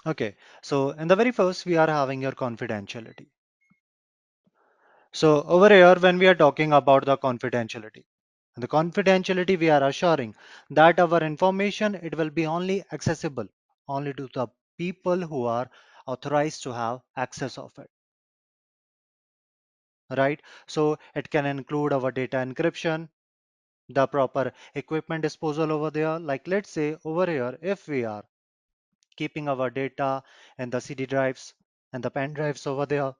Okay, so in the very first, we are having your confidentiality. So over here, when we are talking about the confidentiality we are assuring that our information, it will be only accessible only to the people who are authorized to have access of it, right? So it can include our data encryption, the proper equipment disposal over there. Like let's say over here, if we are keeping our data in the CD drives and the pen drives over there.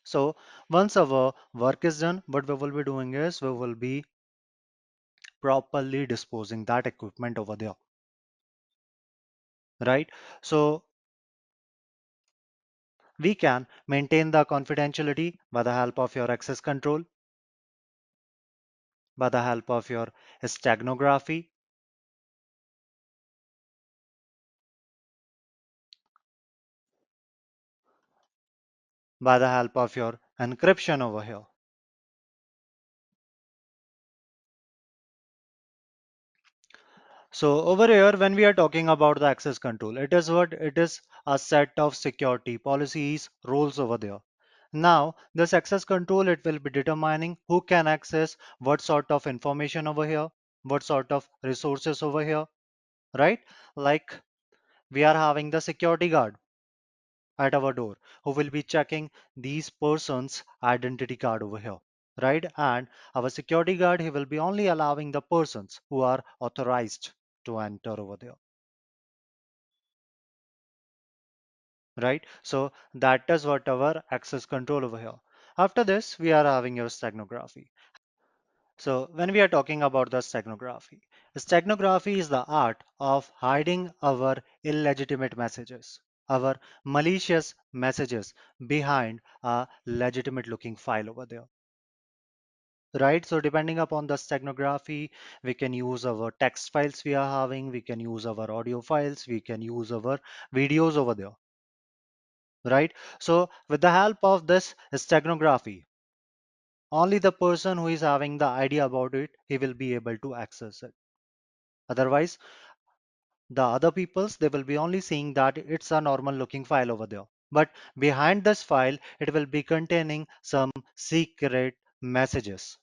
So once our work is done, what we will be doing is we will be properly disposing that equipment over there, right? So we can maintain the confidentiality by the help of your access control, by the help of your steganography, by the help of your encryption over here. So over here, when we are talking about the access control, it is a set of security policies, rules over there. Now, this access control, it will be determining who can access what sort of information over here, what sort of resources over here, right? Like we are having the security guard at our door who will be checking these persons' identity card over here, right? And our security guard, he will be only allowing the persons who are authorized to enter over there, right? So that is what our access control over here. After this, we are having your steganography. So when we are talking about the steganography is the art of hiding our illegitimate messages, our malicious messages behind a legitimate looking file over there. Right, so depending upon the steganography, we can use our text files we are having, we can use our audio files, we can use our videos over there, right? So with the help of this steganography, only the person who is having the idea about it, he will be able to access it. Otherwise, the other peoples, they will be only seeing that it's a normal looking file over there. But behind this file, it will be containing some secret messages.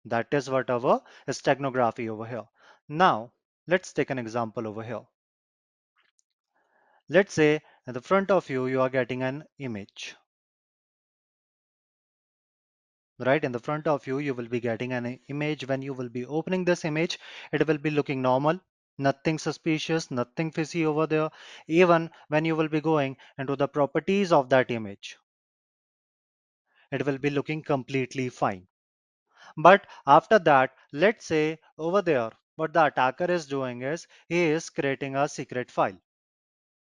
That is what our steganography over here. Now, let's take an example over here. Let's say at the front of you, you are getting an image. Right in the front of you, you will be getting an image. When you will be opening this image, it will be looking normal, nothing suspicious, nothing fishy over there. Even when you will be going into the properties of that image, it will be looking completely fine. But after that, let's say over there, what the attacker is doing is he is creating a secret file.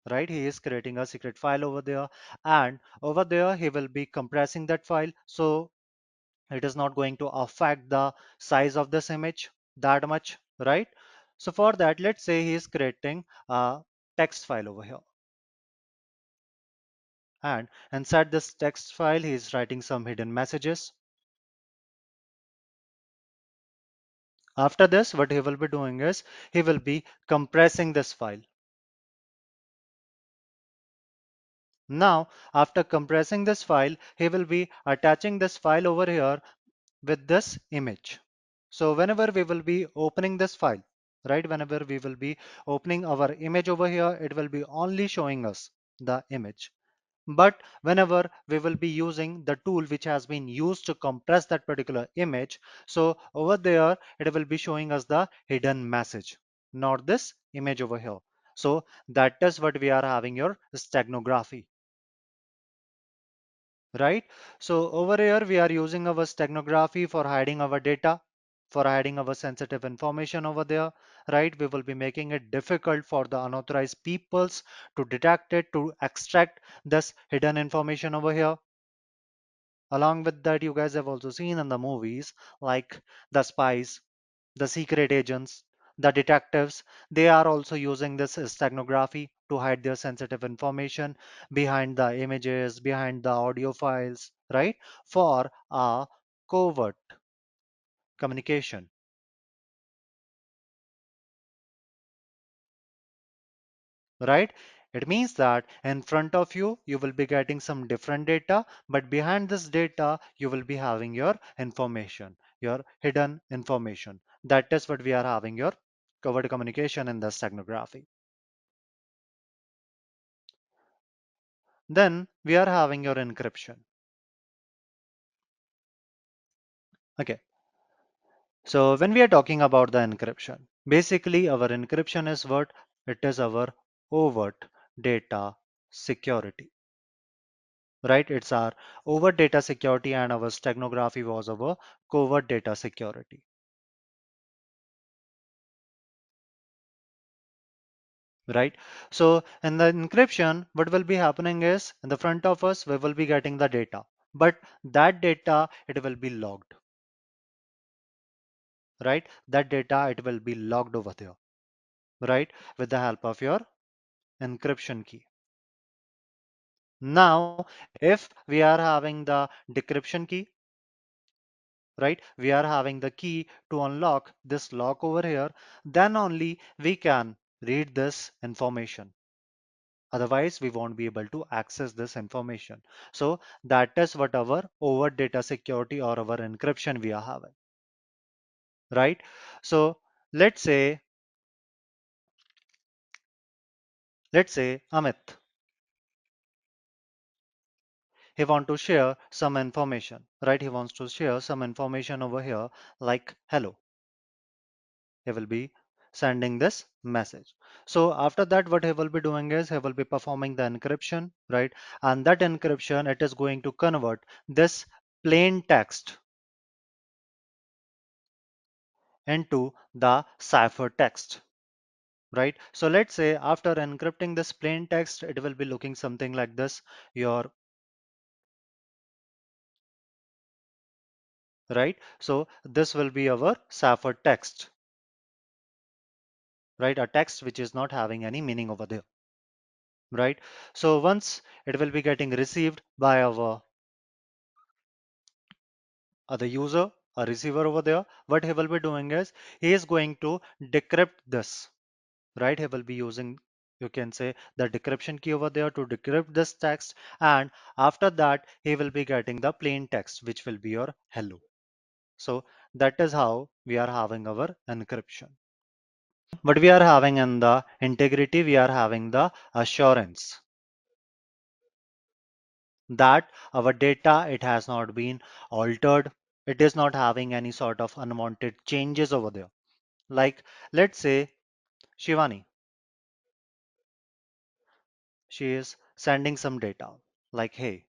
Right, he is creating a secret file over there, and over there he will be compressing that file, so it is not going to affect the size of this image that much, right? So for that, let's say he is creating a text file over here, and inside this text file he is writing some hidden messages. After this, what he will be doing is he will be compressing this file. Now after compressing this file, he will be attaching this file over here with this image. So whenever we will be opening this file, right, whenever we will be opening our image over here, it will be only showing us the image. But whenever we will be using the tool which has been used to compress that particular image, so over there it will be showing us the hidden message, not this image over here. So that is what we are having your steganography. Right? So over here we are using our steganography for hiding our data, for hiding our sensitive information over there, right? We will be making it difficult for the unauthorized peoples to detect it, to extract this hidden information over here. Along with that, you guys have also seen in the movies like the spies, the secret agents, the detectives, they are also using this steganography to hide their sensitive information behind the images, behind the audio files, right? For a covert. communication, right? It means that in front of you, you will be getting some different data, but behind this data, you will be having your information, your hidden information. That is what we are having your covered communication in the steganography. Then we are having your encryption. Okay. So when we are talking about the encryption, basically our encryption is what? It is our overt data security, right? It's our overt data security and our steganography was our covert data security, right? So in the encryption, what will be happening is in the front of us, we will be getting the data, but that data, it will be logged, right? That data, it will be logged over there, right? With the help of your encryption key. Now, if we are having the decryption key, right, we are having the key to unlock this lock over here, then only we can read this information. Otherwise, we won't be able to access this information. So that is what our overt data security or our encryption we are having, right? So let's say, let's say Amit, he want to share some information, right? He wants to share some information over here like hello. He will be sending this message. So after that, what he will be doing is he will be performing the encryption, right? And that encryption, it is going to convert this plain text into the cipher text, right? So let's say after encrypting this plain text, it will be looking something like this, your, right? So this will be our cipher text, right? A text which is not having any meaning over there, right? So once it will be getting received by our the user, a receiver over there, what he will be doing is he is going to decrypt this, right? He will be using, you can say, the decryption key over there to decrypt this text, and after that he will be getting the plain text which will be your hello. So that is how we are having our encryption. But we are having in the integrity, we are having the assurance that our data, it has not been altered, it is not having any sort of unwanted changes over there. Like, let's say Shivani, she is sending some data like, hey.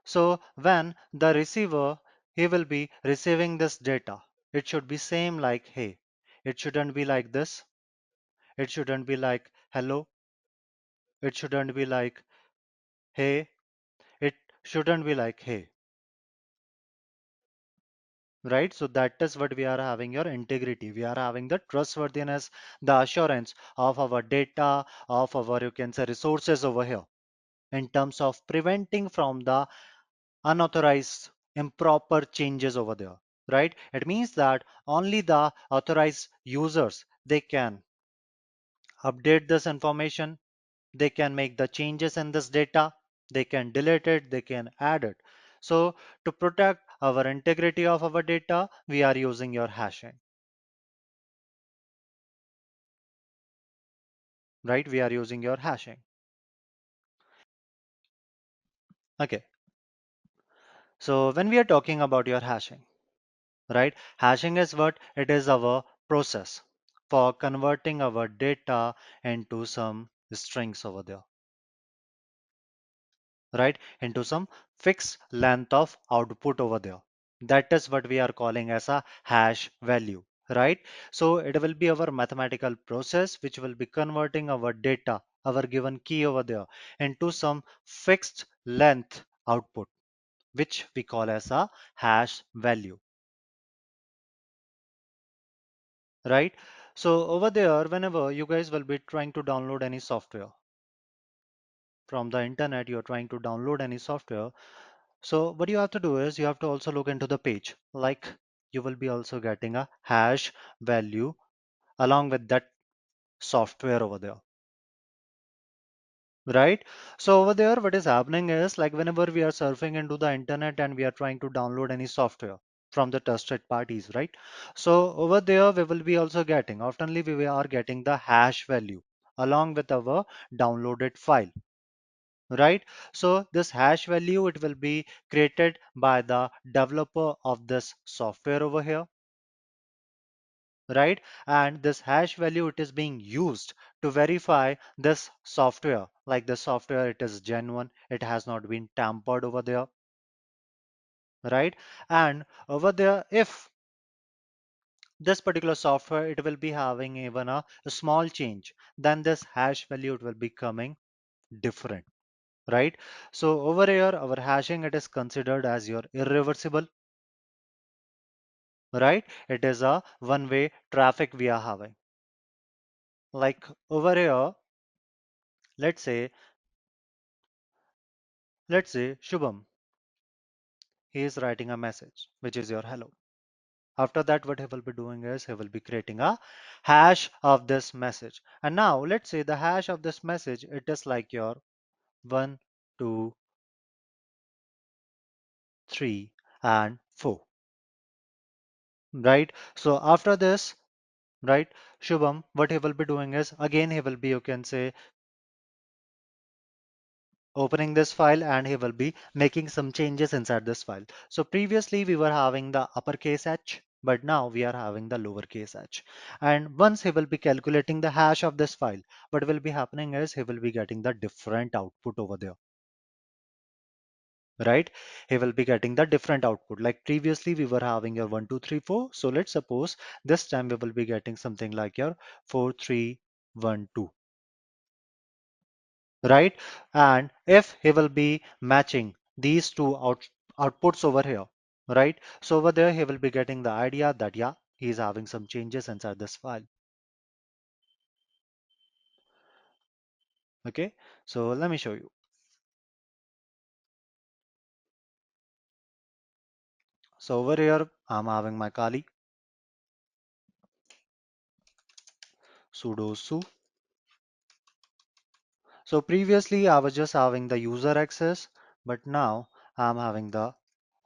So when the receiver, he will be receiving this data, it should be same like, hey. It shouldn't be like this. It shouldn't be like, hello. It shouldn't be like, hey. It shouldn't be like, hey. Right? So that is what we are having your integrity. We are having the trustworthiness, the assurance of our data, of our, you can say, resources over here in terms of preventing from the unauthorized improper changes over there, right? It means that only the authorized users, they can update this information, they can make the changes in this data, they can delete it, they can add it. So to protect our integrity of our data, we are using your hashing, right? We are using your hashing. Okay. So when we are talking about your hashing, right? Hashing is what? It is our process for converting our data into some strings over there, right? Into some fixed length of output over there. That is what we are calling as a hash value, right? So it will be our mathematical process which will be converting our data, our given key over there, into some fixed length output, which we call as a hash value, right? So over there, whenever you guys will be trying to download any software from the internet, you're trying to download any software. So what you have to do is you have to also look into the page. Like you will be also getting a hash value along with that software over there. Right? So over there, what is happening is like whenever we are surfing into the internet and we are trying to download any software from the trusted parties, right? So over there, we will be also getting, oftenly we are getting the hash value along with our downloaded file, right? So this hash value, it will be created by the developer of this software over here, right? And this hash value, it is being used to verify this software, like the software, it is genuine, it has not been tampered over there, right? And over there, if this particular software, it will be having even a small change, then this hash value, it will be coming different, right? So over here, our hashing, it is considered as your irreversible, right? It is a one-way traffic we are having. Like over here, let's say, Shubham, he is writing a message, which is your hello. After that, what he will be doing is he will be creating a hash of this message. And now let's say the hash of this message, it is like your 1, 2, 3, and 4, right? So after this, right, Shubham, what he will be doing is again, he will be, you can say, opening this file and he will be making some changes inside this file. So previously we were having the uppercase H, but now we are having the lowercase h. And once he will be calculating the hash of this file, what will be happening is he will be getting the different output over there, right? He will be getting the different output. Like previously we were having your 1, 2, 3, 4. So let's suppose this time we will be getting something like your 4, 3, 1, 2. Right? And if he will be matching these two outputs over here, right? So over there, he will be getting the idea that, yeah, he is having some changes inside this file. Okay, so let me show you. So over here, I'm having my Kali sudo su. So previously, I was just having the user access, but now I'm having the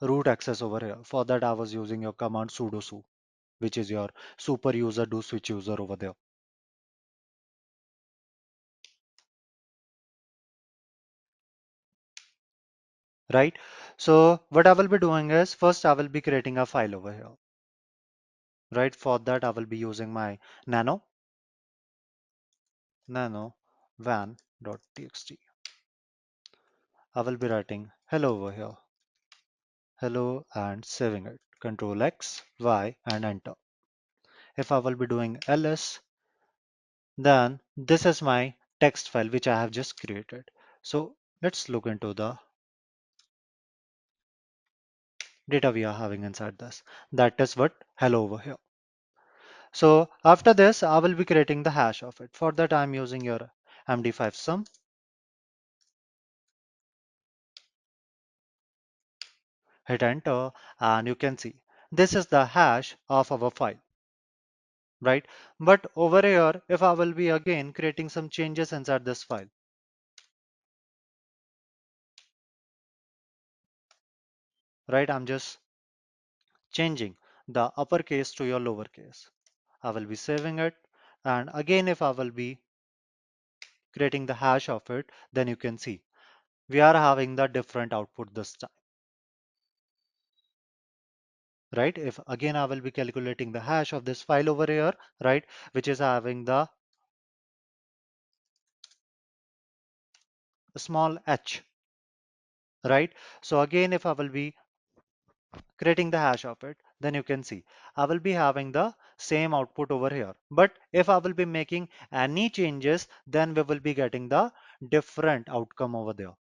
root access over here. For that, I was using your command sudo su, which is your super user do switch user over there. Right? So what I will be doing is first I will be creating a file over here. Right? For that I will be using my nano van.txt. I will be writing hello over here. Hello and saving it. Control X, Y and enter. If I will be doing ls, then this is my text file which I have just created. So let's look into the data we are having inside this. That is what hello over here. So after this, I will be creating the hash of it. For that, I'm using your MD5 sum. Hit enter, and you can see this is the hash of our file, right? But over here, if I will be again creating some changes inside this file, right? I'm just changing the uppercase to your lowercase. I will be saving it. And again, if I will be creating the hash of it, then you can see we are having the different output this time. Right? If again I will be calculating the hash of this file over here, right, which is having the small h, right? So again, if I will be creating the hash of it, then you can see I will be having the same output over here. But if I will be making any changes, then we will be getting the different outcome over there,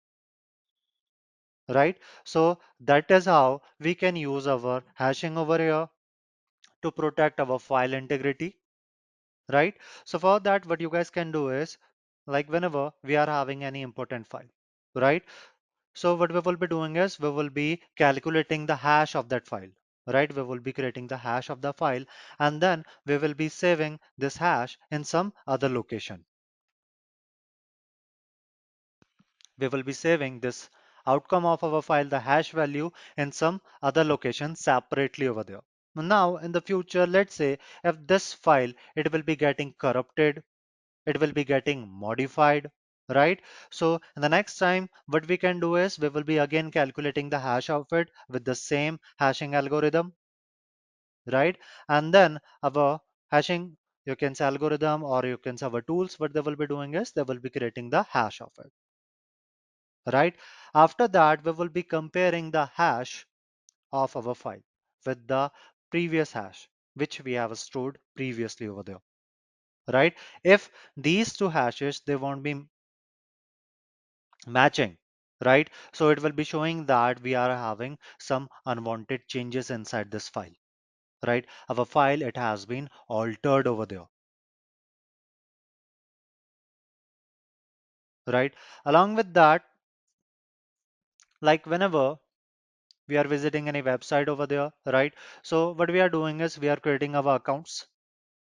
right? So that is how we can use our hashing over here to protect our file integrity, right? So for that, what you guys can do is like whenever we are having any important file, right? So what we will be doing is we will be calculating the hash of that file. right? We will be creating the hash of the file, and then we will be saving this hash in some other location. We will be saving this outcome of our file, the hash value, in some other location separately over there. Now, in the future, let's say if this file, it will be getting corrupted, it will be getting modified, right? So in the next time, what we can do is we will be again calculating the hash of it with the same hashing algorithm, right? And then our hashing, you can say algorithm, or you can say our tools, what they will be doing is they will be creating the hash of it, right? After that, we will be comparing the hash of our file with the previous hash, which we have stored previously over there, right? If these two hashes, they won't be matching, right? So it will be showing that we are having some unwanted changes inside this file, right? Our file, it has been altered over there, right? Along with that, like whenever we are visiting any website over there, right? So what we are doing is we are creating our accounts,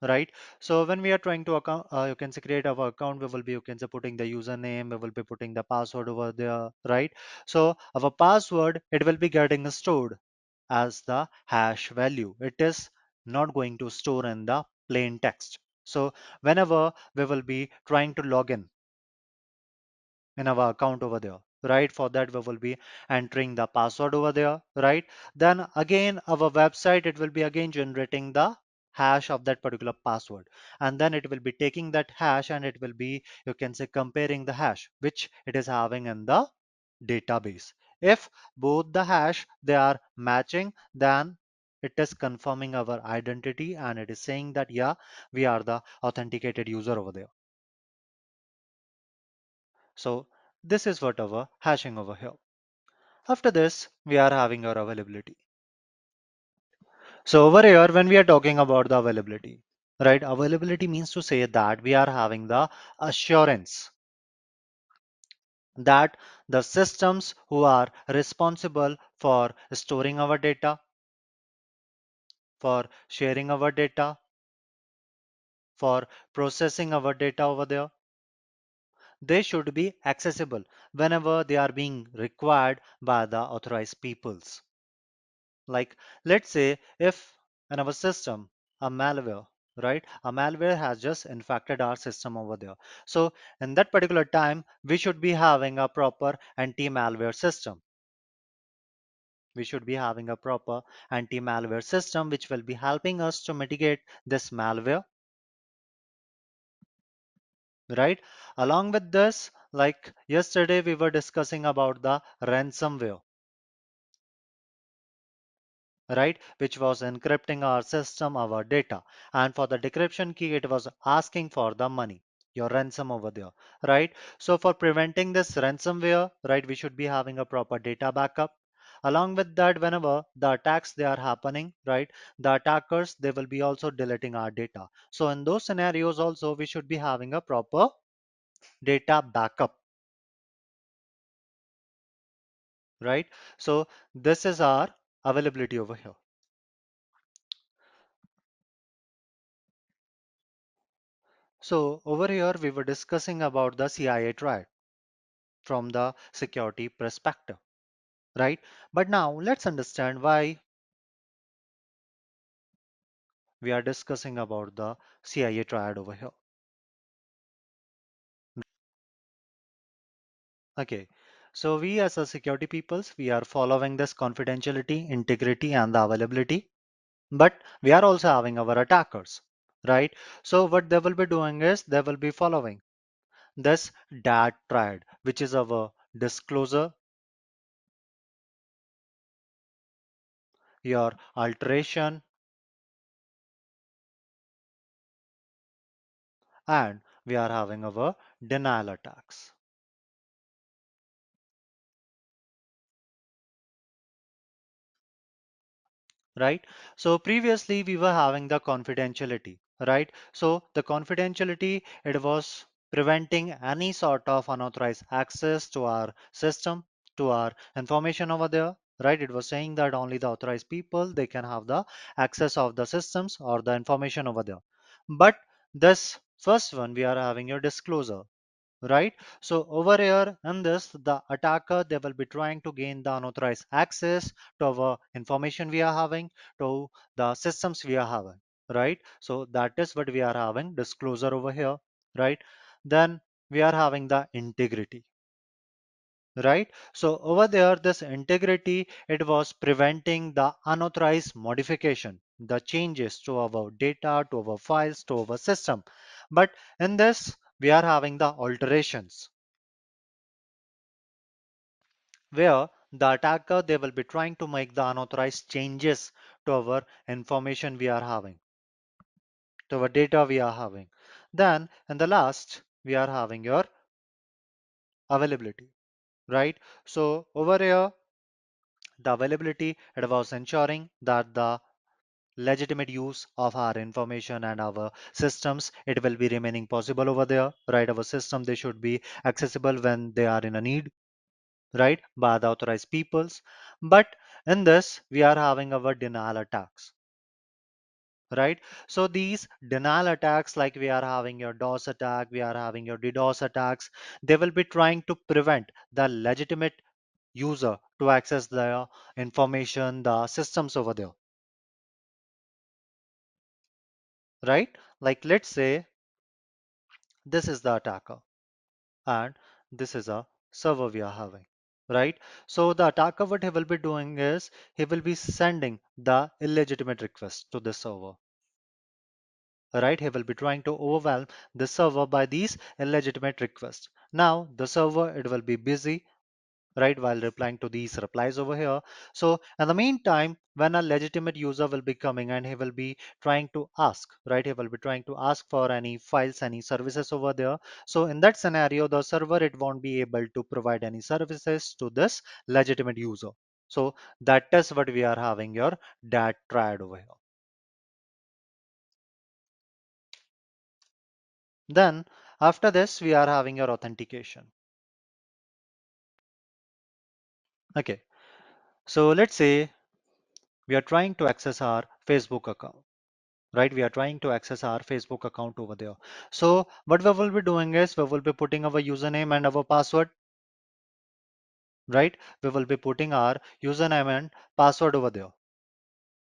right? So when we are trying to account, you can say create our account, we will be, you can say putting the username, we will be putting the password over there, right? So our password, it will be getting stored as the hash value. It is not going to store in the plain text. So whenever we will be trying to log in our account over there, right? For that, we will be entering the password over there, right? Then again, our website, it will be again generating the hash of that particular password. And then it will be taking that hash and it will be, you can say, comparing the hash, which it is having in the database. If both the hash, they are matching, then it is confirming our identity and it is saying that, yeah, we are the authenticated user over there. So this is what our hashing over here. After this, we are having our availability. So over here, when we are talking about the availability, right? Availability means to say that we are having the assurance that the systems who are responsible for storing our data, for sharing our data, for processing our data over there, they should be accessible whenever they are being required by the authorized peoples. Like, let's say if in our system, a malware, right? A malware has just infected our system over there. So in that particular time, we should be having a proper anti-malware system. We should be having a proper anti-malware system, which will be helping us to mitigate this malware, right? Along with this, like yesterday, we were discussing about the ransomware, right, which was encrypting our system, our data. And for the decryption key, it was asking for the money, your ransom over there, right? So for preventing this ransomware, right, we should be having a proper data backup. Along with that, whenever the attacks they are happening, right, the attackers, they will be also deleting our data. So in those scenarios also, we should be having a proper data backup, right? So this is our availability over here. So over here, we were discussing about the CIA triad from the security perspective, right? But now let's understand why we are discussing about the CIA triad over here. Okay, so we as a security peoples, we are following this confidentiality, integrity, and the availability, but we are also having our attackers, right? So what they will be doing is they will be following this DAT triad, which is our disclosure, your alteration, and we are having our denial attacks. Right? So previously we were having the confidentiality, right? So the confidentiality, it was preventing any sort of unauthorized access to our system, to our information over there, right? It was saying that only the authorized people, they can have the access of the systems or the information over there. But this first one, we are having your disclosure, right? So over here in this, the attacker, they will be trying to gain the unauthorized access to our information we are having, to the systems we are having, right? So that is what we are having, disclosure over here, right? Then we are having the integrity, right? So over there, this integrity, it was preventing the unauthorized modification, the changes to our data, to our files, to our system. But in this, we are having the alterations, where the attacker, they will be trying to make the unauthorized changes to our information we are having, to our data we are having. Then in the last, we are having your availability, right? So over here, the availability, it was ensuring that the legitimate use of our information and our systems, it will be remaining possible over there, right? Our system, they should be accessible when they are in a need, right, by the authorized peoples. But in this, we are having our denial attacks, right? So these denial attacks, like we are having your DOS attack, we are having your DDoS attacks, they will be trying to prevent the legitimate user to access the information, the systems over there, right? Like let's say this is the attacker and this is a server we are having, right? So the attacker, what he will be doing is he will be sending the illegitimate request to the server, right? He will be trying to overwhelm the server by these illegitimate requests. Now the server, it will be busy, right, while replying to these replies over here. So in the meantime, when a legitimate user will be coming and he will be trying to ask, right, he will be trying to ask for any files, any services over there. So in that scenario, the server, it won't be able to provide any services to this legitimate user. So that is what we are having your dat triad over here. Then after this, we are having your authentication. Okay, so let's say we are trying to access our Facebook account, right? We are trying to access our Facebook account over there. So what we will be doing is we will be putting our username and our password, right? We will be putting our username and password over there.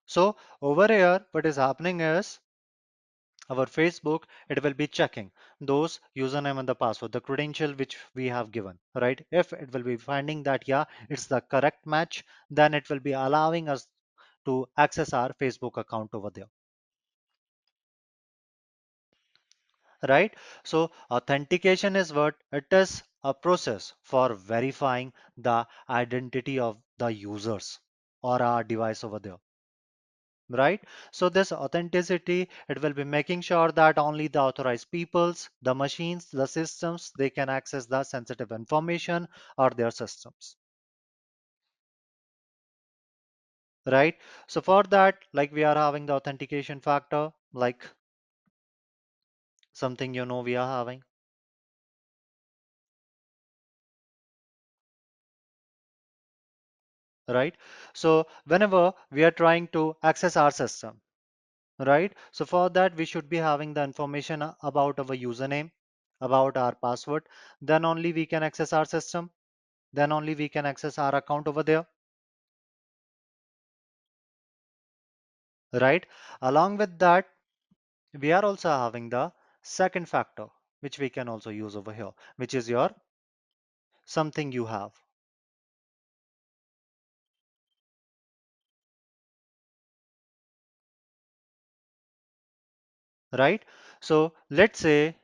So over here, what is happening is our Facebook, it will be checking those username and the password, the credential which we have given, right? If it will be finding that, yeah, it's the correct match, then it will be allowing us to access our Facebook account over there, right? So authentication is what? It is a process for verifying the identity of the users or our device over there, right? So this authenticity, it will be making sure that only the authorized peoples, the machines, the systems, they can access the sensitive information or their systems, right? So for that, like we are having the authentication factor, like something we are having, right? So whenever we are trying to access our system, right? So for that, we should be having the information about our username, about our password. Then only we can access our system. Then only we can access our account over there, right? Along with that, we are also having the second factor, which we can also use over here, which is your something you have, right? So let's say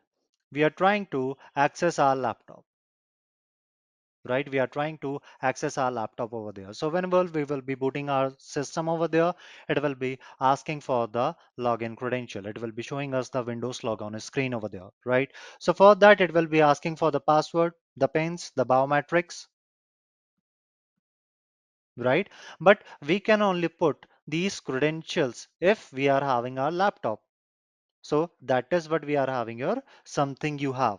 we are trying to access our laptop, right? We are trying to access our laptop over there. So whenever we will be booting our system over there, it will be asking for the login credential. It will be showing us the Windows log on a screen over there, right? So for that, it will be asking for the password, the pins, the biometrics, right? But we can only put these credentials if we are having our laptop. So that is what we are having here, something you have,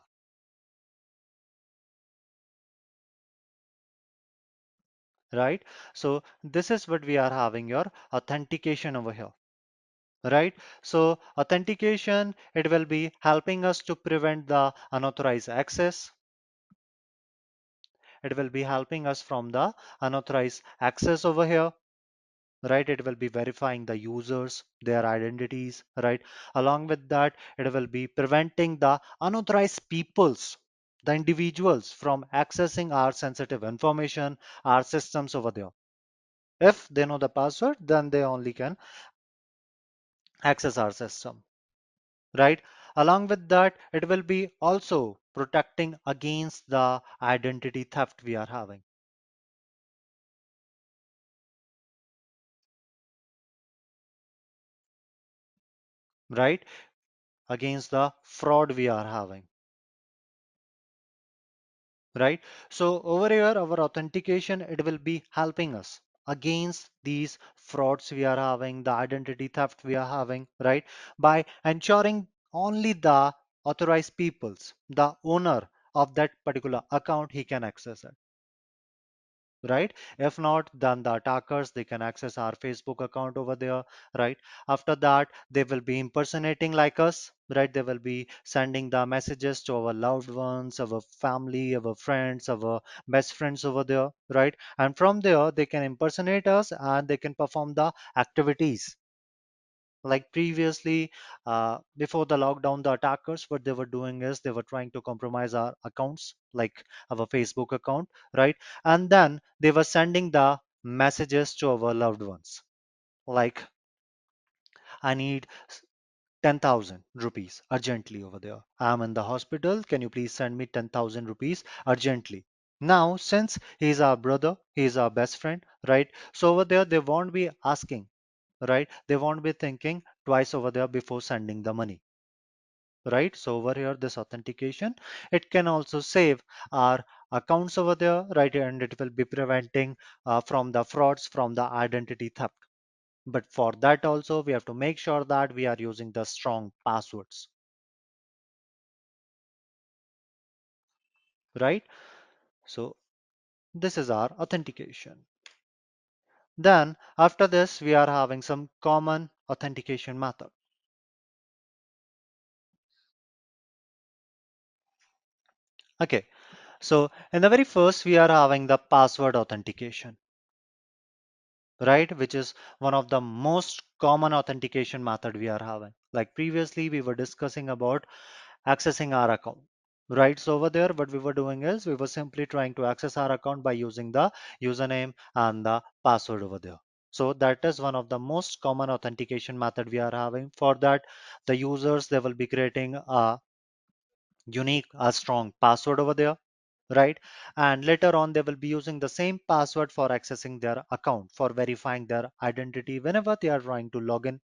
right? So this is what we are having your authentication over here, right? So authentication, it will be helping us to prevent the unauthorized access. It will be helping us from the unauthorized access over here, right? It will be verifying the users, their identities, right? Along with that, it will be preventing the unauthorized peoples, the individuals from accessing our sensitive information, our systems over there. If they know the password, then they only can access our system, right? Along with that, it will be also protecting against the identity theft we are having, right? Against the fraud we are having, right? So over here, our authentication, it will be helping us against these frauds we are having, the identity theft we are having, right? By ensuring only the authorized peoples, the owner of that particular account, he can access it, right? If not, then the attackers, they can access our Facebook account over there, right? After that, they will be impersonating like us, right? They will be sending the messages to our loved ones, our family, our friends, our best friends over there, right? And from there, they can impersonate us and they can perform the activities like previously, before the lockdown, the attackers, what they were doing is they were trying to compromise our accounts, like our Facebook account, right? And then they were sending the messages to our loved ones, like, I need 10,000 rupees urgently over there. I'm in the hospital. Can you please send me 10,000 rupees urgently? Now, since he's our brother, he's our best friend, right? So over there, they won't be asking, right? They won't be thinking twice over there before sending the money, right? So over here, this authentication, it can also save our accounts over there, right? And it will be preventing from the frauds, from the identity theft. But for that also, we have to make sure that we are using the strong passwords, right? So this is our authentication. Then after this, we are having some common authentication method. Okay, so in the very first, we are having the password authentication, right? Which is one of the most common authentication method we are having. Like previously, we were discussing about accessing our account, right? So over there, what we were doing is we were simply trying to access our account by using the username and the password over there. So that is one of the most common authentication method we are having. For that, the users, they will be creating a unique, a strong password over there, right? And later on, they will be using the same password for accessing their account, for verifying their identity whenever they are trying to log in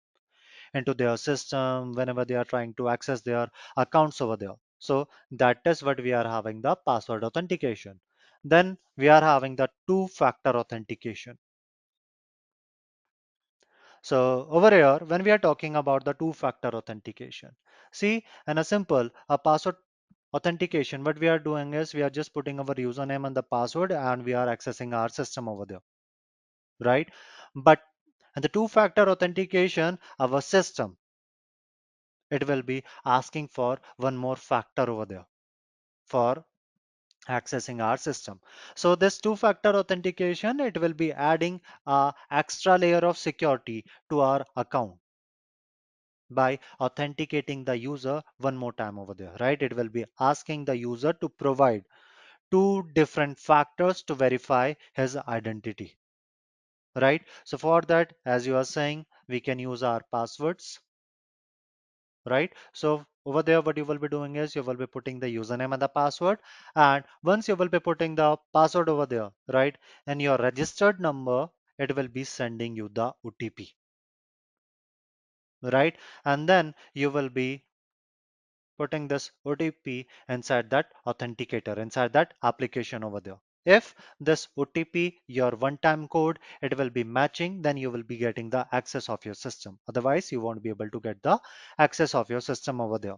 into their system, whenever they are trying to access their accounts over there. So that is what we are having, the password authentication. Then we are having the two-factor authentication. So over here, when we are talking about the two-factor authentication, see, in a simple, a password authentication, what we are doing is we are just putting our username and the password and we are accessing our system over there, right? But in the two-factor authentication, our system, it will be asking for one more factor over there for accessing our system. So this two-factor authentication, it will be adding a extra layer of security to our account by authenticating the user one more time over there, right? It will be asking the user to provide two different factors to verify his identity, right? So for that, as you are saying, we can use our passwords, right? So over there, what you will be doing is you will be putting the username and the password. And once you will be putting the password over there, right? And your registered number, it will be sending you the OTP, right? And then you will be putting this OTP inside that authenticator, inside that application over there. If this OTP, your one-time code, it will be matching, then you will be getting the access of your system. Otherwise, you won't be able to get the access of your system over there,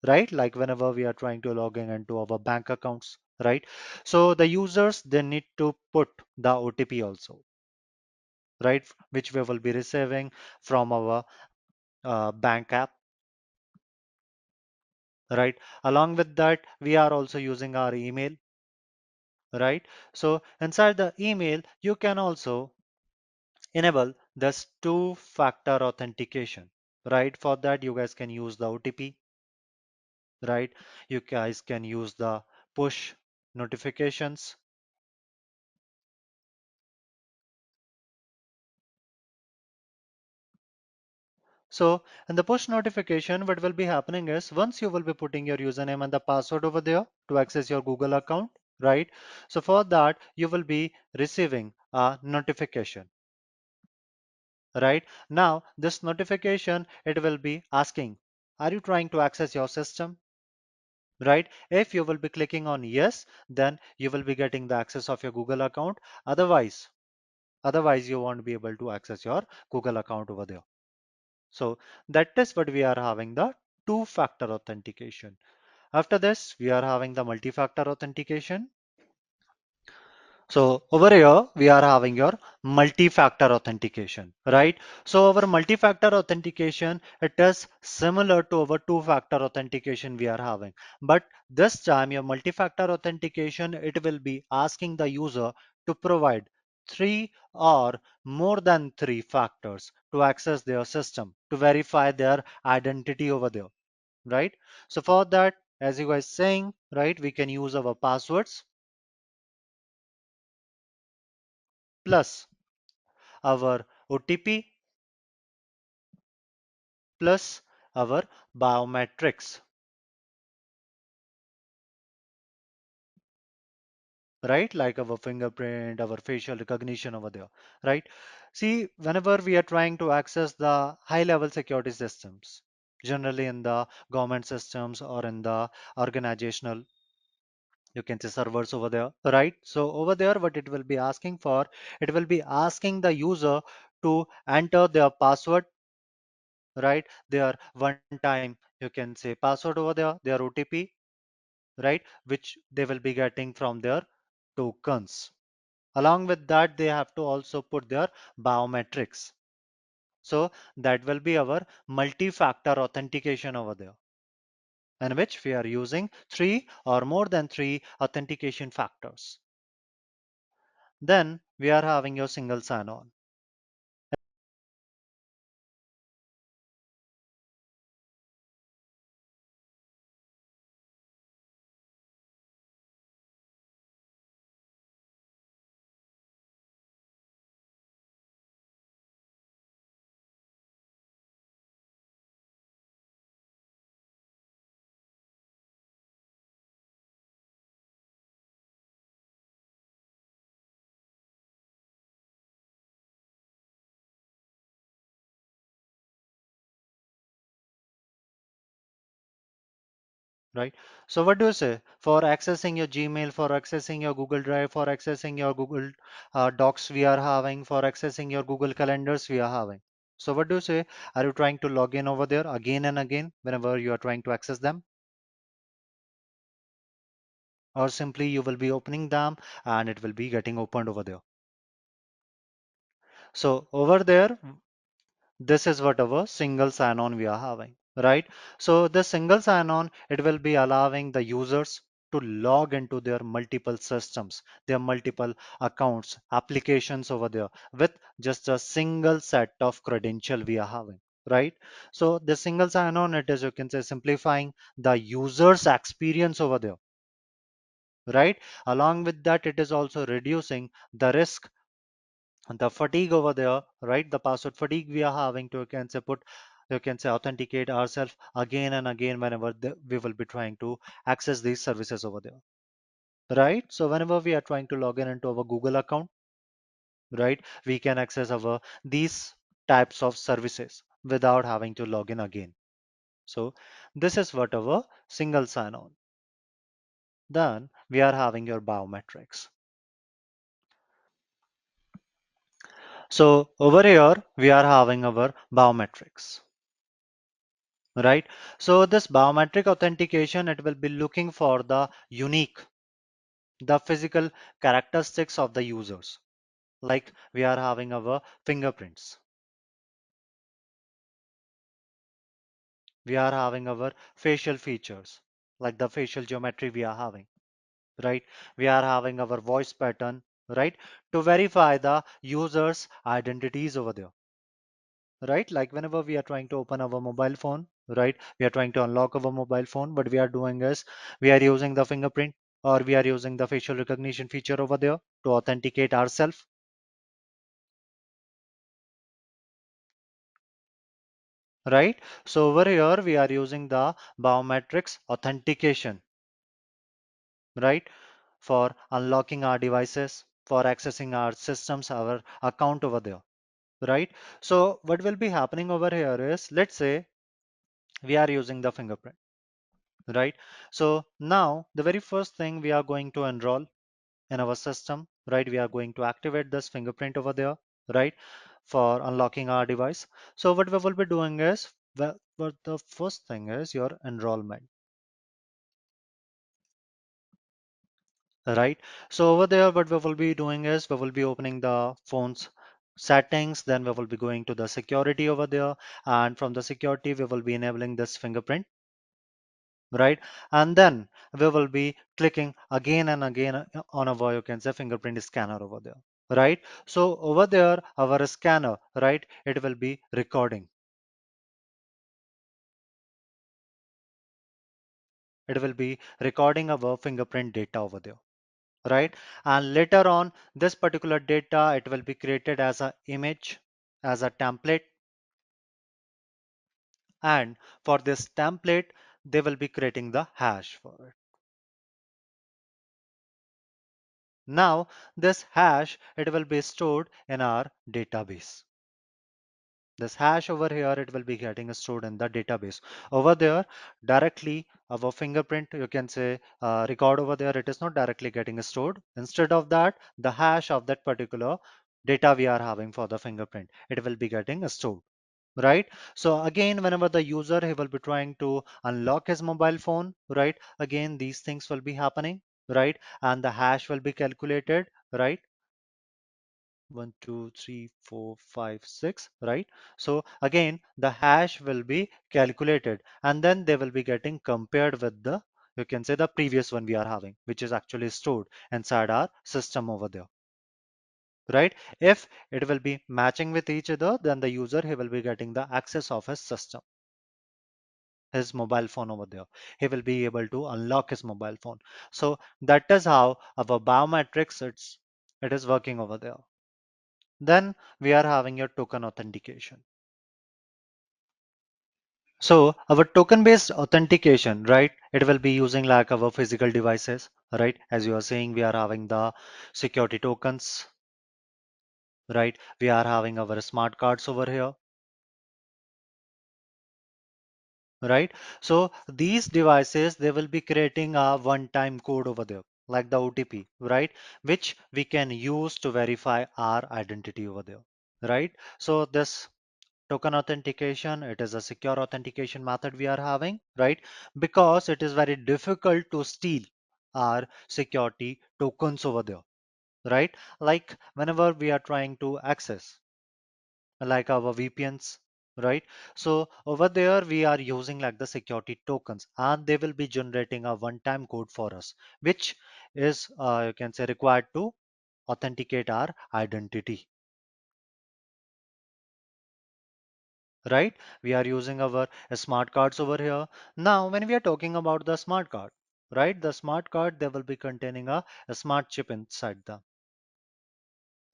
right? Like whenever we are trying to log in into our bank accounts. right? So the users, they need to put the OTP also, right? Which we will be receiving from our bank app, right? Along with that, we are also using our email, right? So inside the email, you can also enable this two-factor authentication, right? For that, you guys can use the OTP, right? You guys can use the push notifications. So in the push notification, what will be happening is once you will be putting your username and the password over there to access your Google account, right? So for that, you will be receiving a notification, right? Now, this notification, it will be asking, are you trying to access your system? Right? If you will be clicking on yes, then you will be getting the access of your Google account. Otherwise you won't be able to access your Google account over there. So that is what we are having, the two-factor authentication. After this, we are having the multi-factor authentication. So over here, we are having your multi-factor authentication, right? So our multi-factor authentication, it is similar to our two-factor authentication we are having. But this time your multi-factor authentication, it will be asking the user to provide three or more than three factors to access their system, to verify their identity over there, right? So for that, as you guys saying, right, we can use our passwords plus our OTP plus our biometrics, right? Like our fingerprint, our facial recognition over there, right? See, whenever we are trying to access the high level security systems, generally in the government systems or in the organizational, you can say servers over there, right? So over there, what it will be asking for, it will be asking the user to enter their password, right? Their one time, you can say password over there, their OTP, right? Which they will be getting from their tokens. Along with that, they have to also put their biometrics. So that will be our multi-factor authentication over there, in which we are using three or more than three authentication factors. Then we are having your single sign-on. Right? So what do you say for accessing your Gmail, for accessing your Google Drive, for accessing your Google Docs we are having, for accessing your Google Calendars we are having. So what do you say? Are you trying to log in over there again and again whenever you are trying to access them? Or simply you will be opening them and it will be getting opened over there. So over there, this is what our single sign-on we are having, right? So the single sign-on, it will be allowing the users to log into their multiple systems, their multiple accounts, applications over there with just a single set of credential we are having, right? So the single sign-on, it is, you can say, simplifying the user's experience over there, right? Along with that, it is also reducing the risk, the fatigue over there, right? The password fatigue we are having to, you can say, put, you can say, authenticate ourselves again and again whenever we will be trying to access these services over there, right? So whenever we are trying to log in into our Google account, right, we can access our these types of services without having to log in again. So this is what our single sign-on. Then we are having your biometrics. So over here, we are having our biometrics, right? So this biometric authentication, it will be looking for the unique, the physical characteristics of the users. Like we are having our fingerprints, we are having our facial features, like the facial geometry we are having, right? We are having our voice pattern, right? To verify the user's identities over there, right? Like whenever we are trying to open our mobile phone, right? We are trying to unlock our mobile phone. What we are doing is we are using the fingerprint or we are using the facial recognition feature over there to authenticate ourselves, right? So over here we are using the biometrics authentication, right? For unlocking our devices, for accessing our systems, our account over there, right? So what will be happening over here is, let's say we are using the fingerprint, right? So now the very first thing we are going to enroll in our system, right? We are going to activate this fingerprint over there, right? For unlocking our device. So what we will be doing is, well, the first thing is your enrollment, right? So over there, what we will be doing is we will be opening the phone's settings, then we will be going to the security over there, and from the security, we will be enabling this fingerprint, right? And then we will be clicking again and again on our, you can say, fingerprint scanner over there, right? So over there, our scanner, right? It will be recording. It will be recording our fingerprint data over there, right? And later on, this particular data, it will be created as a image, as a template. And for this template, they will be creating the hash for it. Now, this hash, it will be stored in our database. This hash over here, it will be getting stored in the database. Over there, directly our fingerprint, you can say record over there, it is not directly getting stored. Instead of that, the hash of that particular data we are having for the fingerprint, it will be getting stored, right? So again, whenever the user he will be trying to unlock his mobile phone, right? Again, these things will be happening, right? And the hash will be calculated, right? 1 2 3 4 5 6, right? So again, the hash will be calculated and then they will be getting compared with the, you can say, the previous one we are having, which is actually stored inside our system over there, right? If it will be matching with each other, then the user he will be getting the access of his system, his mobile phone over there. He will be able to unlock his mobile phone. So that is how our biometrics it is working over there. Then we are having your token authentication. So our token-based authentication, right? It will be using like our physical devices, right? As you are saying, we are having the security tokens, right? We are having our smart cards over here, right? So these devices, they will be creating a one-time code over there, like the OTP, right? Which we can use to verify our identity over there, right? So this token authentication, it is a secure authentication method we are having, right? Because it is very difficult to steal our security tokens over there, right? Like whenever we are trying to access like our VPNs, right? So over there we are using like the security tokens and they will be generating a one-time code for us, which is you can say required to authenticate our identity, right? We are using our smart cards over here. Now, when we are talking about the smart card, right? The smart card, they will be containing a smart chip inside them,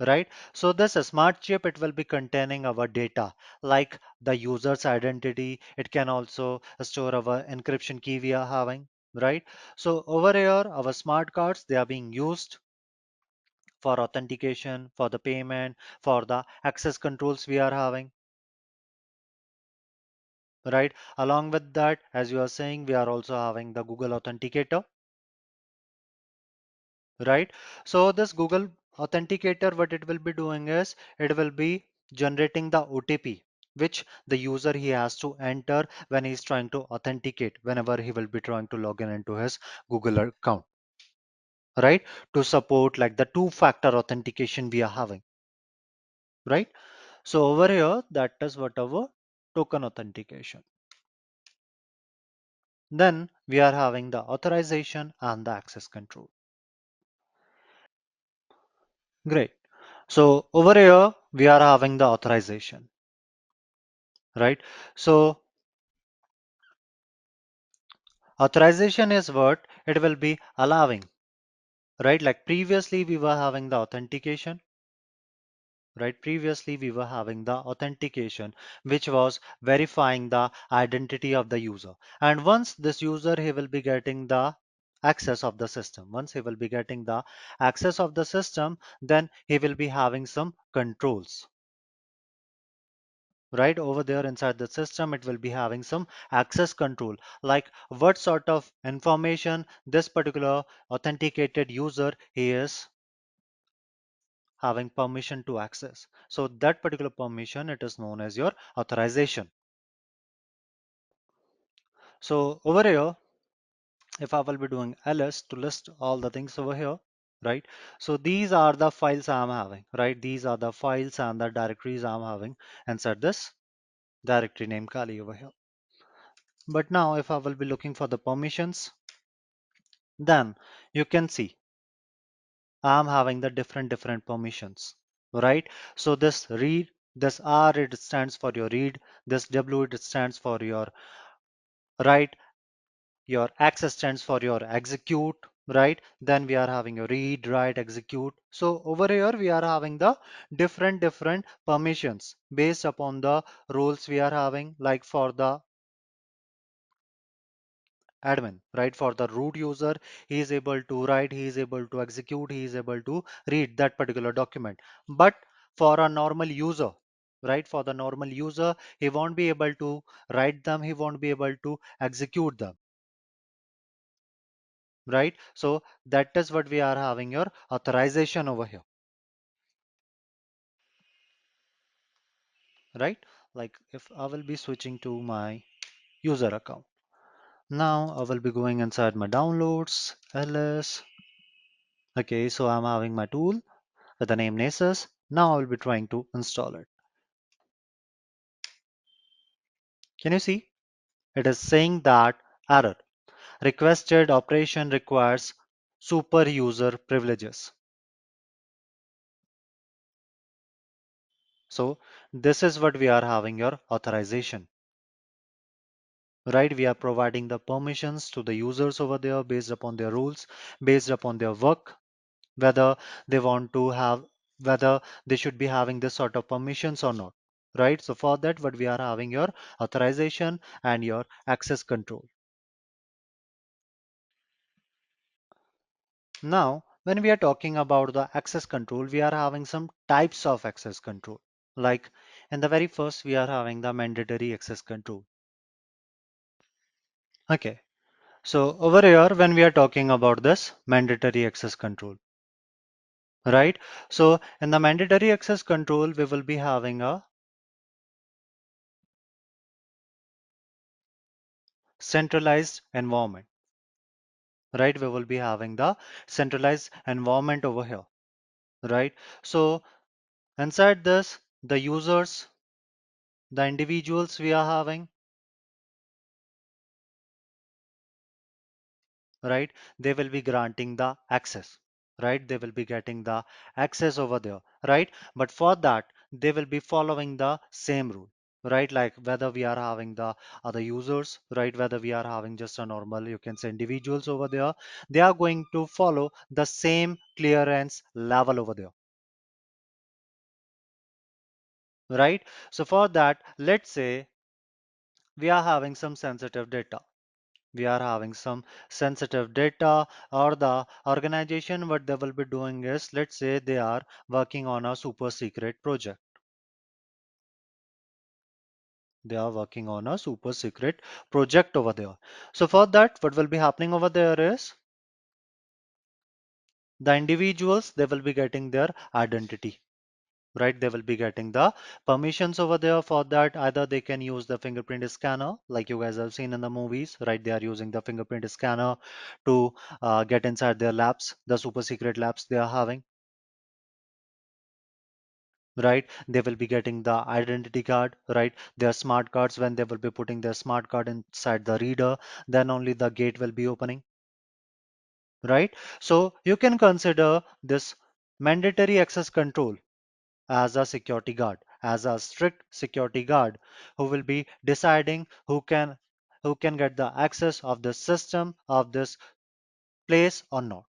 right? So this smart chip, it will be containing our data, like the user's identity. It can also store our encryption key we are having, right? So over here, our smart cards, they are being used for authentication, for the payment, for the access controls we are having, right? Along with that, as you are saying, we are also having the Google Authenticator, right? So this Google Authenticator, what it will be doing is it will be generating the OTP, which the user he has to enter when he's trying to authenticate, whenever he will be trying to log in into his Google account, right? To support like the two-factor authentication we are having, right? So over here, that is what our token authentication. Then we are having the authorization and the access control. Great. So over here, we are having the authorization, right? So authorization is what it will be allowing, right? Like previously we were having the authentication, right? Previously we were having the authentication, which was verifying the identity of the user. And once this user, he will be getting the access of the system. Once he will be getting the access of the system, then he will be having some controls. Right over there inside the system, it will be having some access control, like what sort of information this particular authenticated user he is having permission to access. So that particular permission, it is known as your authorization. So over here, if I will be doing ls to list all the things over here, right? So these are the files I'm having, right? These are the files and the directories I'm having inside this directory name Kali over here. But now if I will be looking for the permissions, then you can see I'm having the different permissions, right? So this read, this R, it stands for your read, this W, it stands for your write, your access stands for your execute, right? Then we are having your read, write, execute. So over here we are having the different permissions based upon the roles we are having, like for the admin, right? For the root user, he is able to write, he is able to execute, he is able to read that particular document. But for a normal user, right? For the normal user, he won't be able to write them, he won't be able to execute them, right? So that is what we are having your authorization over here, right? Like if I will be switching to my user account. Now I will be going inside my downloads, ls. Okay, so I'm having my tool with the name Nessus. Now I will be trying to install it. Can you see? It is saying that error. Requested operation requires super user privileges. So this is what we are having your authorization. Right? We are providing the permissions to the users over there based upon their rules, based upon their work, whether they want to have, whether they should be having this sort of permissions or not. Right? So for that, what we are having your authorization and your access control. Now, when we are talking about the access control, we are having some types of access control. Like in the very first, we are having the mandatory access control. Okay. So over here, when we are talking about this mandatory access control, right? So in the mandatory access control, we will be having a centralized environment, right? We will be having the centralized environment over here, right? So inside this, the users, the individuals we are having, right? They will be granting the access, right? They will be getting the access over there, right? But for that, they will be following the same rule, right? Like whether we are having the other users, right? Whether we are having just a normal, you can say individuals over there, they are going to follow the same clearance level over there, right? So for that, let's say we are having some sensitive data, we are having some sensitive data, or the organization, what they will be doing is, let's say they are working on a super secret project, they are working on a super secret project over there. So for that, what will be happening over there is the individuals, they will be getting their identity, right? They will be getting the permissions over there. For that, either they can use the fingerprint scanner like you guys have seen in the movies, right? They are using the fingerprint scanner to get inside their labs, the super secret labs they are having, right? They will be getting the identity card, right? Their smart cards, when they will be putting their smart card inside the reader, then only the gate will be opening, right? So you can consider this mandatory access control as a security guard, as a strict security guard who will be deciding who can get the access of the system of this place or not,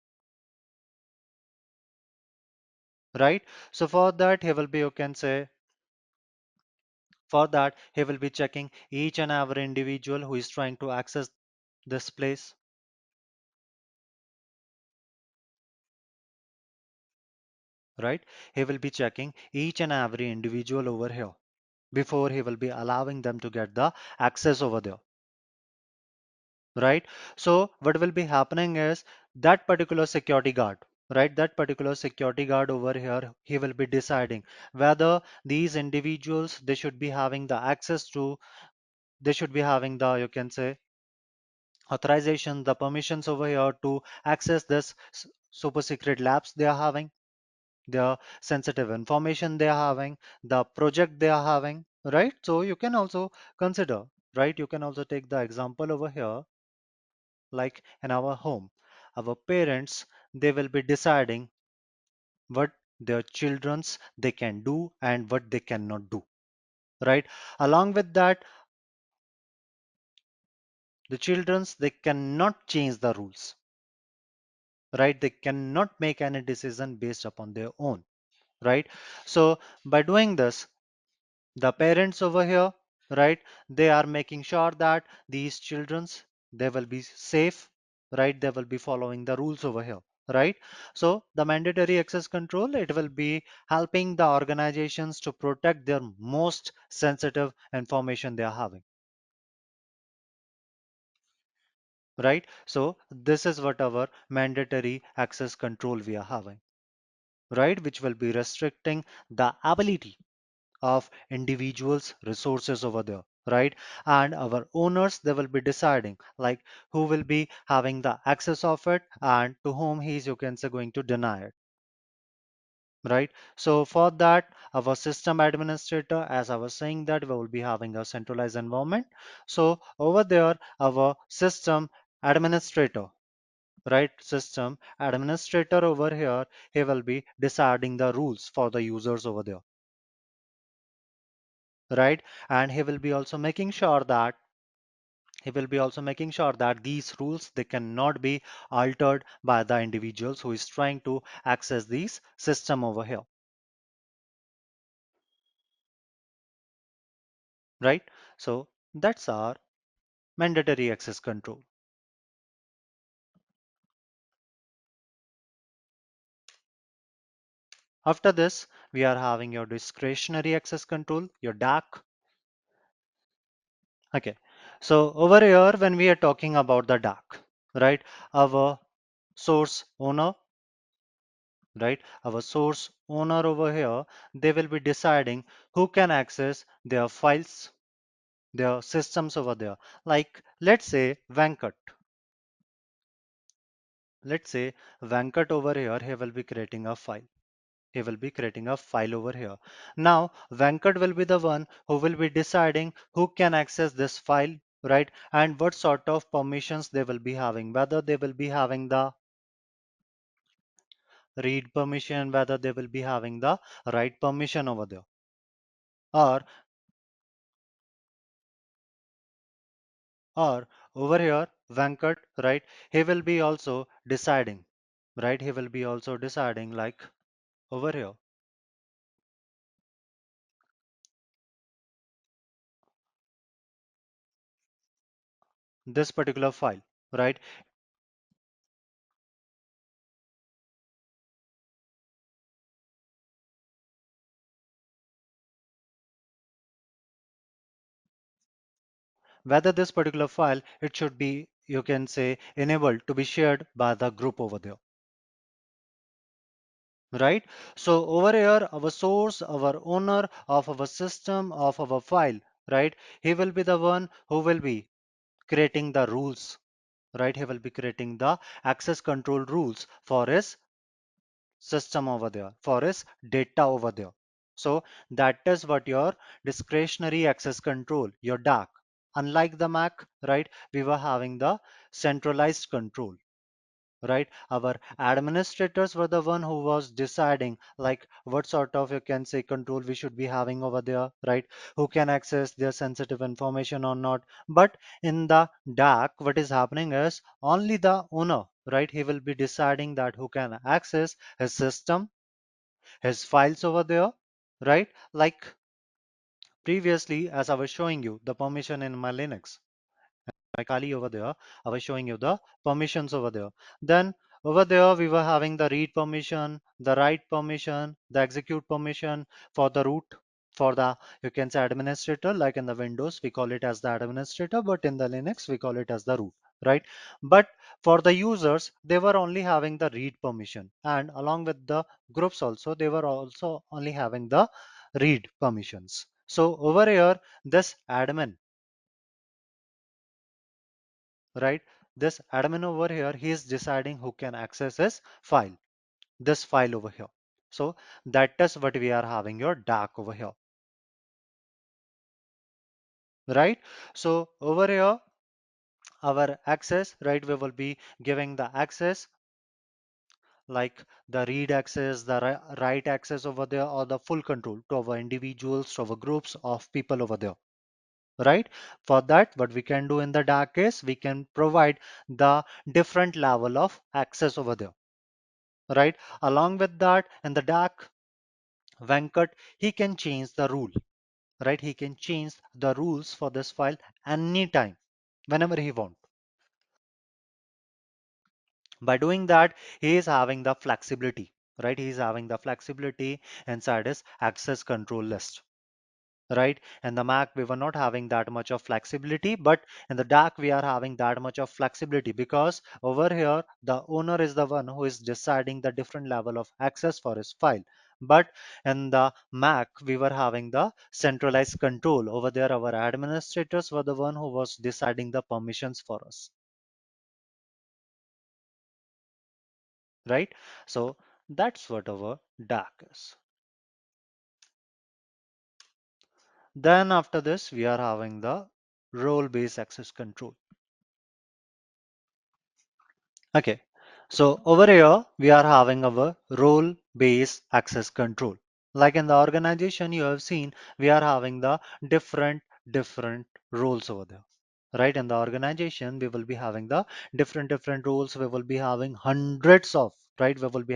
right? So for that he will be, you can say, for that he will be checking each and every individual who is trying to access this place, right? He will be checking each and every individual over here before he will be allowing them to get the access over there, right? So what will be happening is that particular security guard, right? That particular security guard over here, he will be deciding whether these individuals, they should be having the access to, they should be having the, you can say, authorization, the permissions over here to access this super secret labs they are having, the sensitive information they are having, the project they are having, right? So you can also consider, right? You can also take the example over here, like in our home, our parents, they will be deciding what their children's they can do and what they cannot do, right? Along with that, the children's they cannot change the rules, right? They cannot make any decision based upon their own, right? So by doing this, the parents over here, right, they are making sure that these children's they will be safe, right? They will be following the rules over here, right? So the mandatory access control, it will be helping the organizations to protect their most sensitive information they are having, right? So this is what our mandatory access control we are having, right? Which will be restricting the ability of individuals resources over there, right? And our owners, they will be deciding like who will be having the access of it and to whom he is, you can say, going to deny it, right? So for that, our system administrator, as I was saying, that we will be having a centralized environment. So over there, our system administrator, right? System administrator over here, he will be deciding the rules for the users over there, right? And he will be also making sure that these rules, they cannot be altered by the individuals who is trying to access these system over here, right? So that's our mandatory access control. After this, we are having your discretionary access control, your DAC. Okay, so over here when we are talking about the DAC, right, our source owner, right, our source owner over here, they will be deciding who can access their files, their systems over there. Like let's say Venkat, let's say Venkat over here, he will be creating a file. He will be creating a file over here. Now Venkat will be the one who will be deciding who can access this file, right? And what sort of permissions they will be having, whether they will be having the read permission, whether they will be having the write permission over there, or or over here Venkat, right, he will be also deciding, right? He will be also deciding like over here this particular file, right? Whether this particular file, it should be, you can say, enabled to be shared by the group over there, right? So over here, our source, our owner of our system, of our file, right? He will be the one who will be creating the rules, right? He will be creating the access control rules for his system over there, for his data over there. So that is what your discretionary access control, your DAC. Unlike the Mac, right? We were having the centralized control, right? Our administrators were the one who was deciding like what sort of, you can say, control we should be having over there, right? Who can access their sensitive information or not. But in the DAC, what is happening is only the owner, right? He will be deciding that who can access his system, his files over there, right? Like previously, as I was showing you the permission in my Linux, my Kali over there, I was showing you the permissions over there. Then over there, we were having the read permission, the write permission, the execute permission for the root, for the, you can say, administrator. Like in the Windows, we call it as the administrator, but in the Linux, we call it as the root, right? But for the users, they were only having the read permission. And along with the groups also, they were also only having the read permissions. So over here, this admin, right? This admin over here, he is deciding who can access his file, this file over here. So that is what we are having your DAC over here, right? So over here, our access, right? We will be giving the access like the read access, the write access over there, or the full control to our individuals, to our groups of people over there, right? For that, what we can do in the DAC is we can provide the different level of access over there, right? Along with that, in the DAC, Venkat, he can change the rule, right? He can change the rules for this file anytime, whenever he wants. By doing that, he is having the flexibility, right? He is having the flexibility inside his access control list, right? In the Mac, we were not having that much of flexibility, but in the DAC, we are having that much of flexibility because over here, the owner is the one who is deciding the different level of access for his file. But in the Mac, we were having the centralized control. Over there, our administrators were the one who was deciding the permissions for us, right? So that's what our DAC is. Then after this, we are having the role-based access control. Okay, so over here we are having our role-based access control. Like in the organization, you have seen we are having the different roles over there. Right, in the organization, we will be having the different roles. We will be having hundreds of, right? We will be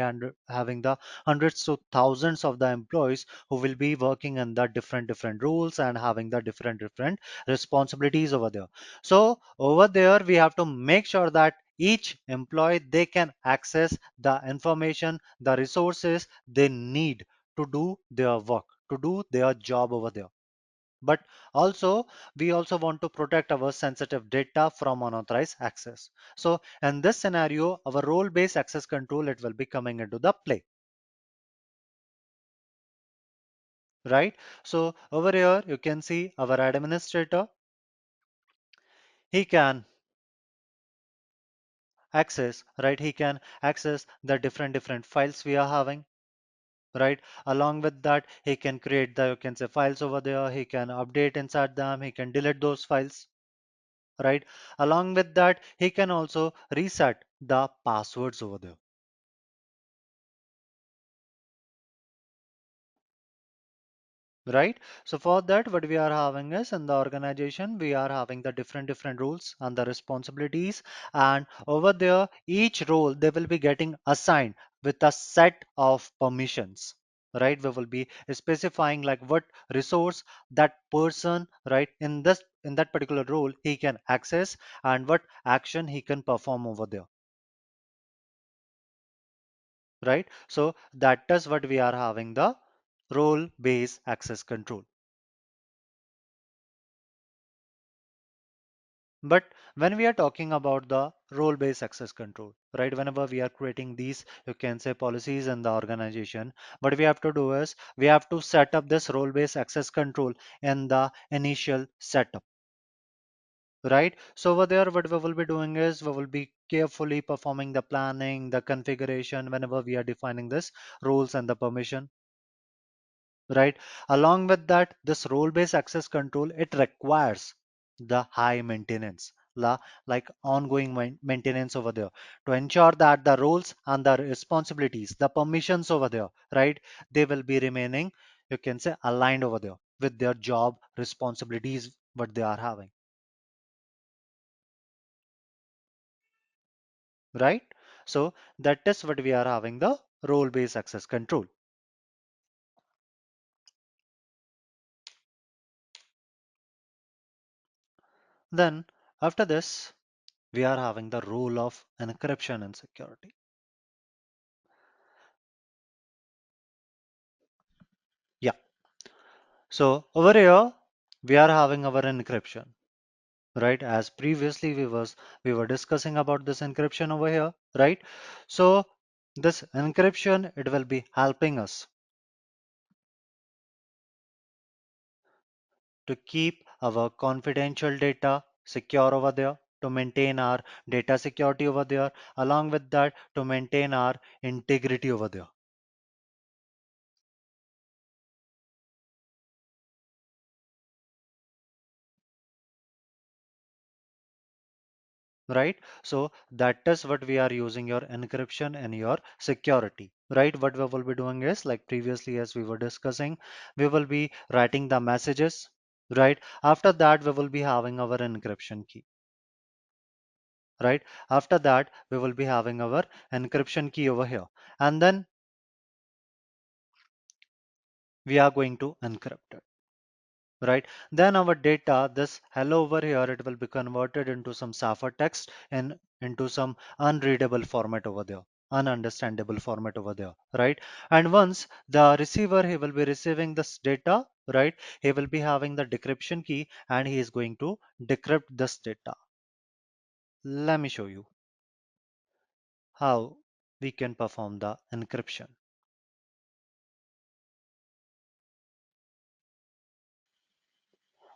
having the hundreds to thousands of the employees who will be working in the different roles and having the different responsibilities over there. So over there, we have to make sure that each employee, they can access the information, the resources they need to do their work, to do their job over there. But also, we also want to protect our sensitive data from unauthorized access. So in this scenario, our role-based access control, it will be coming into the play, right? So over here, you can see our administrator, he can access, right? He can access the different files we are having, right? Along with that, he can create the, you can say, files over there. He can update inside them. He can delete those files, right? Along with that, he can also reset the passwords over there, right? So for that, what we are having is in the organization, we are having the different rules and the responsibilities. And over there, each role, they will be getting assigned with a set of permissions, right? We will be specifying like what resource that person, right, in that particular role, he can access and what action he can perform over there, right? So that is what we are having the role-based access control. But when we are talking about the role-based access control, right? Whenever we are creating these, you can say policies in the organization, what we have to do is we have to set up this role-based access control in the initial setup, right? So over there, what we will be doing is we will be carefully performing the planning, the configuration whenever we are defining this roles and the permission, right? Along with that, this role-based access control, it requires the high maintenance, like ongoing maintenance over there to ensure that the roles and the responsibilities, the permissions over there, right? They will be remaining, you can say, aligned over there with their job responsibilities, what they are having, right? So that is what we are having the role-based access control. Then after this, we are having the role of encryption and security. Yeah. So over here, we are having our encryption, right? As previously we were discussing about this encryption over here, right? So this encryption, it will be helping us to keep our confidential data secure over there, to maintain our data security over there, along with that, to maintain our integrity over there. Right? So that is what we are using your encryption and your security, right? What we will be doing is like previously as we were discussing, we will be writing the messages, right? After that, we will be having our encryption key, right? After that, we will be having our encryption key over here, and then we are going to encrypt it, right? Then our data, this hello over here, it will be converted into some ciphertext and into some unreadable format over there, ununderstandable format over there, right? And once the receiver, he will be receiving this data, right? He will be having the decryption key and he is going to decrypt this data. Let me show you how we can perform the encryption.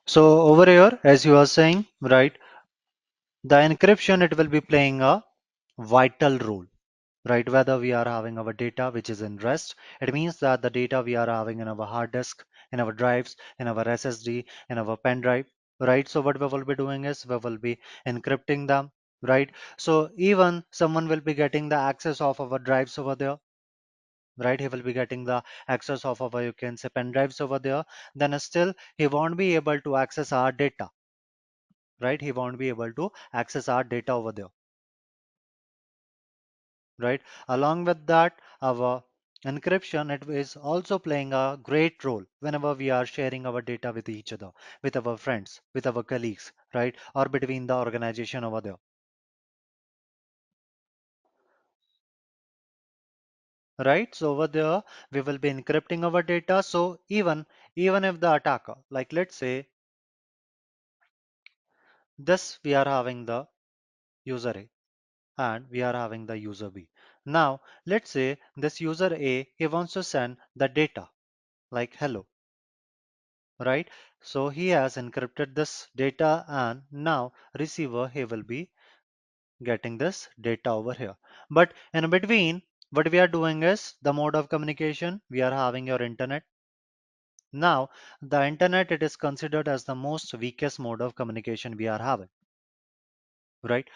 So over here, as you are saying, right, the encryption, it will be playing a vital role, right? Whether we are having our data which is in rest, it means that the data we are having in our hard disk, in our drives, in our SSD, in our pen drive, right? So what we will be doing is we will be encrypting them, right? So even someone will be getting the access of our drives over there, right? He will be getting the access of our, you can say, pen drives over there, then still he won't be able to access our data, right? He won't be able to access our data over there, right? Along with that, our encryption, it is also playing a great role whenever we are sharing our data with each other, with our friends, with our colleagues, right? Or between the organization over there, right? So over there, we will be encrypting our data. So even if the attacker, like let's say this, we are having the user A and we are having the user B. Now, let's say this user A, he wants to send the data like hello, right? So he has encrypted this data and now receiver, he will be getting this data over here. But in between, what we are doing is the mode of communication, we are having your internet. Now, the internet, it is considered as the most weakest mode of communication we are having, right?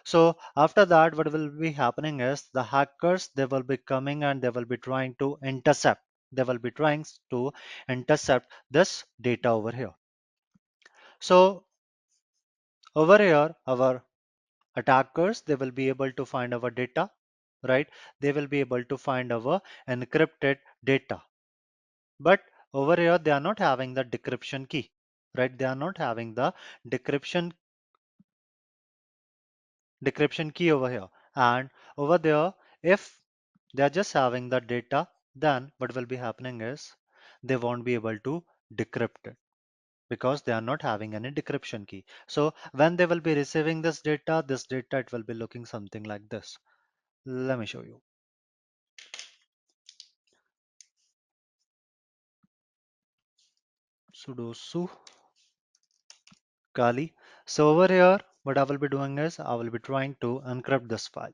So after that, what will be happening is the hackers, they will be coming and they will be trying to intercept. They will be trying to intercept this data over here. So over here, our attackers, they will be able to find our data, right? They will be able to find our encrypted data. But over here, they are not having the decryption key, right? They are not having the decryption decryption key over here. And over there, if they are just having the data, then what will be happening is they won't be able to decrypt it because they are not having any decryption key. So when they will be receiving this data, it will be looking something like this. Let me show you. Sudo su Kali. So over here, what I will be doing is I will be trying to encrypt this file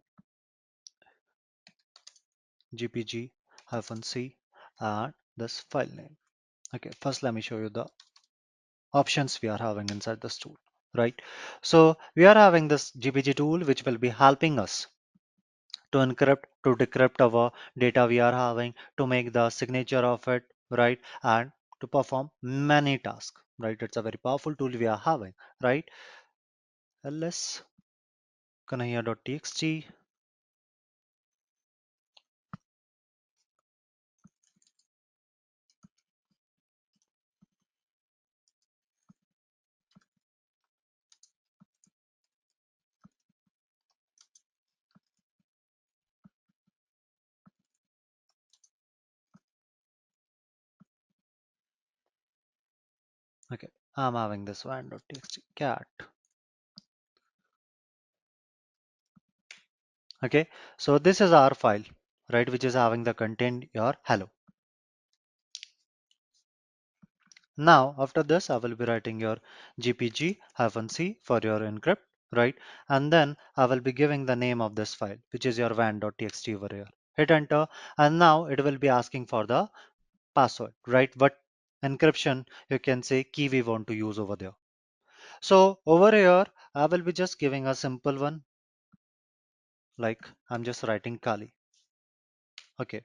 gpg-c and this file name. Okay, first let me show you the options we are having inside this tool, right? So we are having this GPG tool which will be helping us to encrypt, to decrypt our data we are having, to make the signature of it, right? And to perform many tasks, right? It's a very powerful tool we are having, right? ls kanhaiya.txt. Okay, I'm having this one.txt cat. Okay, so this is our file, right, which is having the content your hello. Now after this I will be writing your gpg-c for your encrypt, right? And then I will be giving the name of this file, which is your van.txt over here. Hit enter, and now it will be asking for the password, right? What encryption you can say key we want to use over there. So over here I will be just giving a simple one, like I'm just writing Kali. Okay,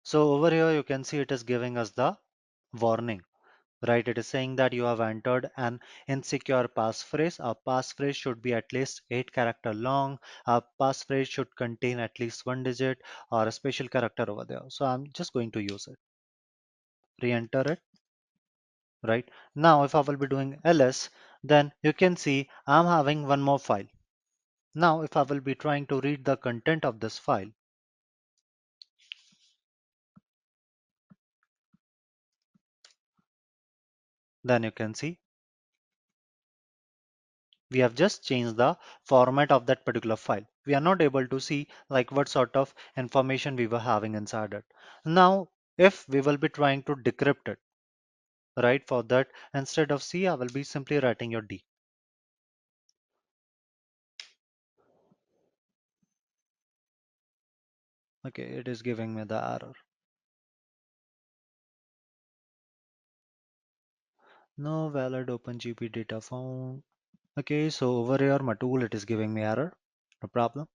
so over here you can see it is giving us the warning, right? It is saying that you have entered an insecure passphrase. A passphrase should be at least 8 character long. A passphrase should contain at least one digit or a special character over there. So I'm just going to use it. Re-enter it, right? Now if I will be doing ls, then you can see I'm having one more file. Now if I will be trying to read the content of this file, then you can see we have just changed the format of that particular file. We are not able to see like what sort of information we were having inside it. Now, if we will be trying to decrypt it, right, for that, instead of C, I will be simply writing your D. Okay, it is giving me the error. No valid OpenGP data found. Okay, so over here, my tool, it is giving me error. No problem,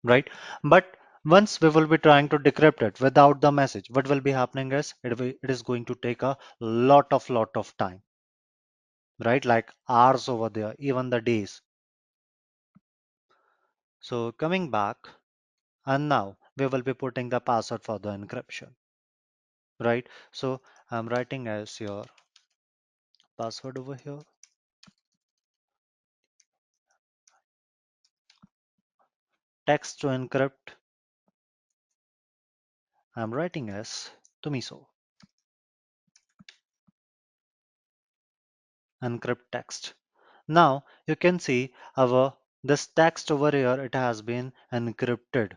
right? But once we will be trying to decrypt it without the message, what will be happening is it is going to take a lot of time, right? Like hours over there, even the days. So coming back, and now we will be putting the password for the encryption, right? So I'm writing as your password over here. Text to encrypt, I'm writing as Tumiso. Encrypt text. Now you can see our this text over here, it has been encrypted.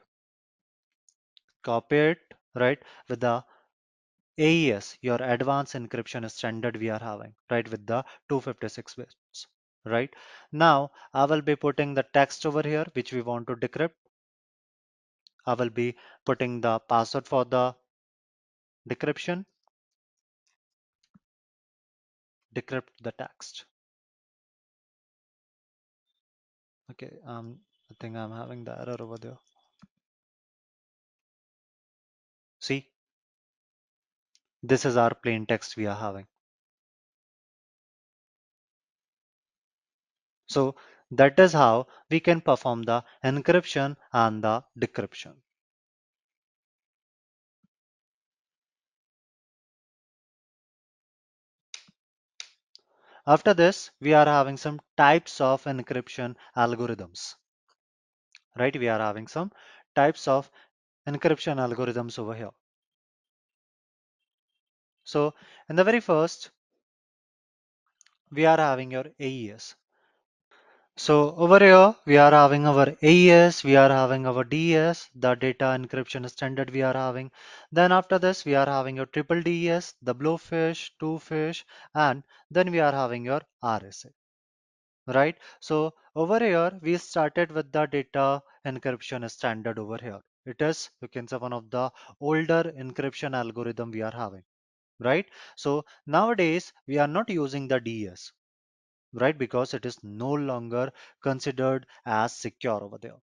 Copy it, right, with the AES, your advanced encryption standard we are having, right, with the 256 bits, right? Now I will be putting the text over here, which we want to decrypt. I will be putting the password for the decryption, decrypt the text. Okay, I think I'm having the error over there. See, this is our plain text we are having. So that is how we can perform the encryption and the decryption. After this, we are having some types of encryption algorithms, right? We are having some types of encryption algorithms over here. So in the very first, we are having your AES. So over here, we are having our AES, we are having our DES, the data encryption standard we are having. Then after this, we are having your triple DES, the blowfish, two fish, and then we are having your RSA, right? So over here, we started with the data encryption standard over here. It is, you can say, one of the older encryption algorithm we are having, right? So nowadays, we are not using the DES, right? Because it is no longer considered as secure over there,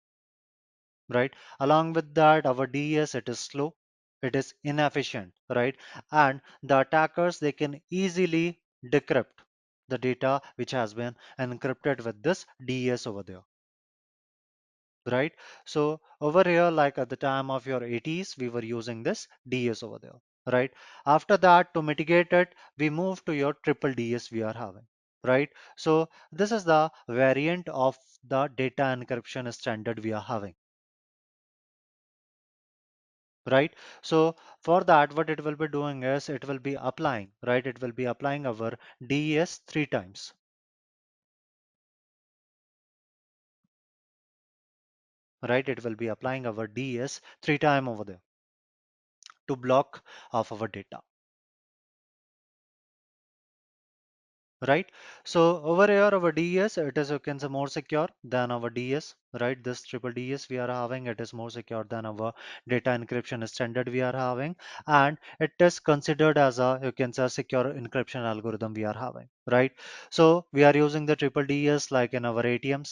right? Along with that, our DES, it is slow, it is inefficient, right? And the attackers, they can easily decrypt the data which has been encrypted with this DES over there, right? So over here, like at the time of your 80s, we were using this DES over there, right? After that, to mitigate it, we move to your triple DES we are having, right? So this is the variant of the data encryption standard we are having, right? So for that, what it will be doing is it will be applying, right? It will be applying our DES three times, right? It will be applying our DES three times over there to block of our data. Right. So over here our DES, it is, you can say, more secure than our DS, right? This triple DS we are having, it is more secure than our data encryption standard we are having, and it is considered as a, you can say, secure encryption algorithm we are having, right? So we are using the triple DS like in our ATM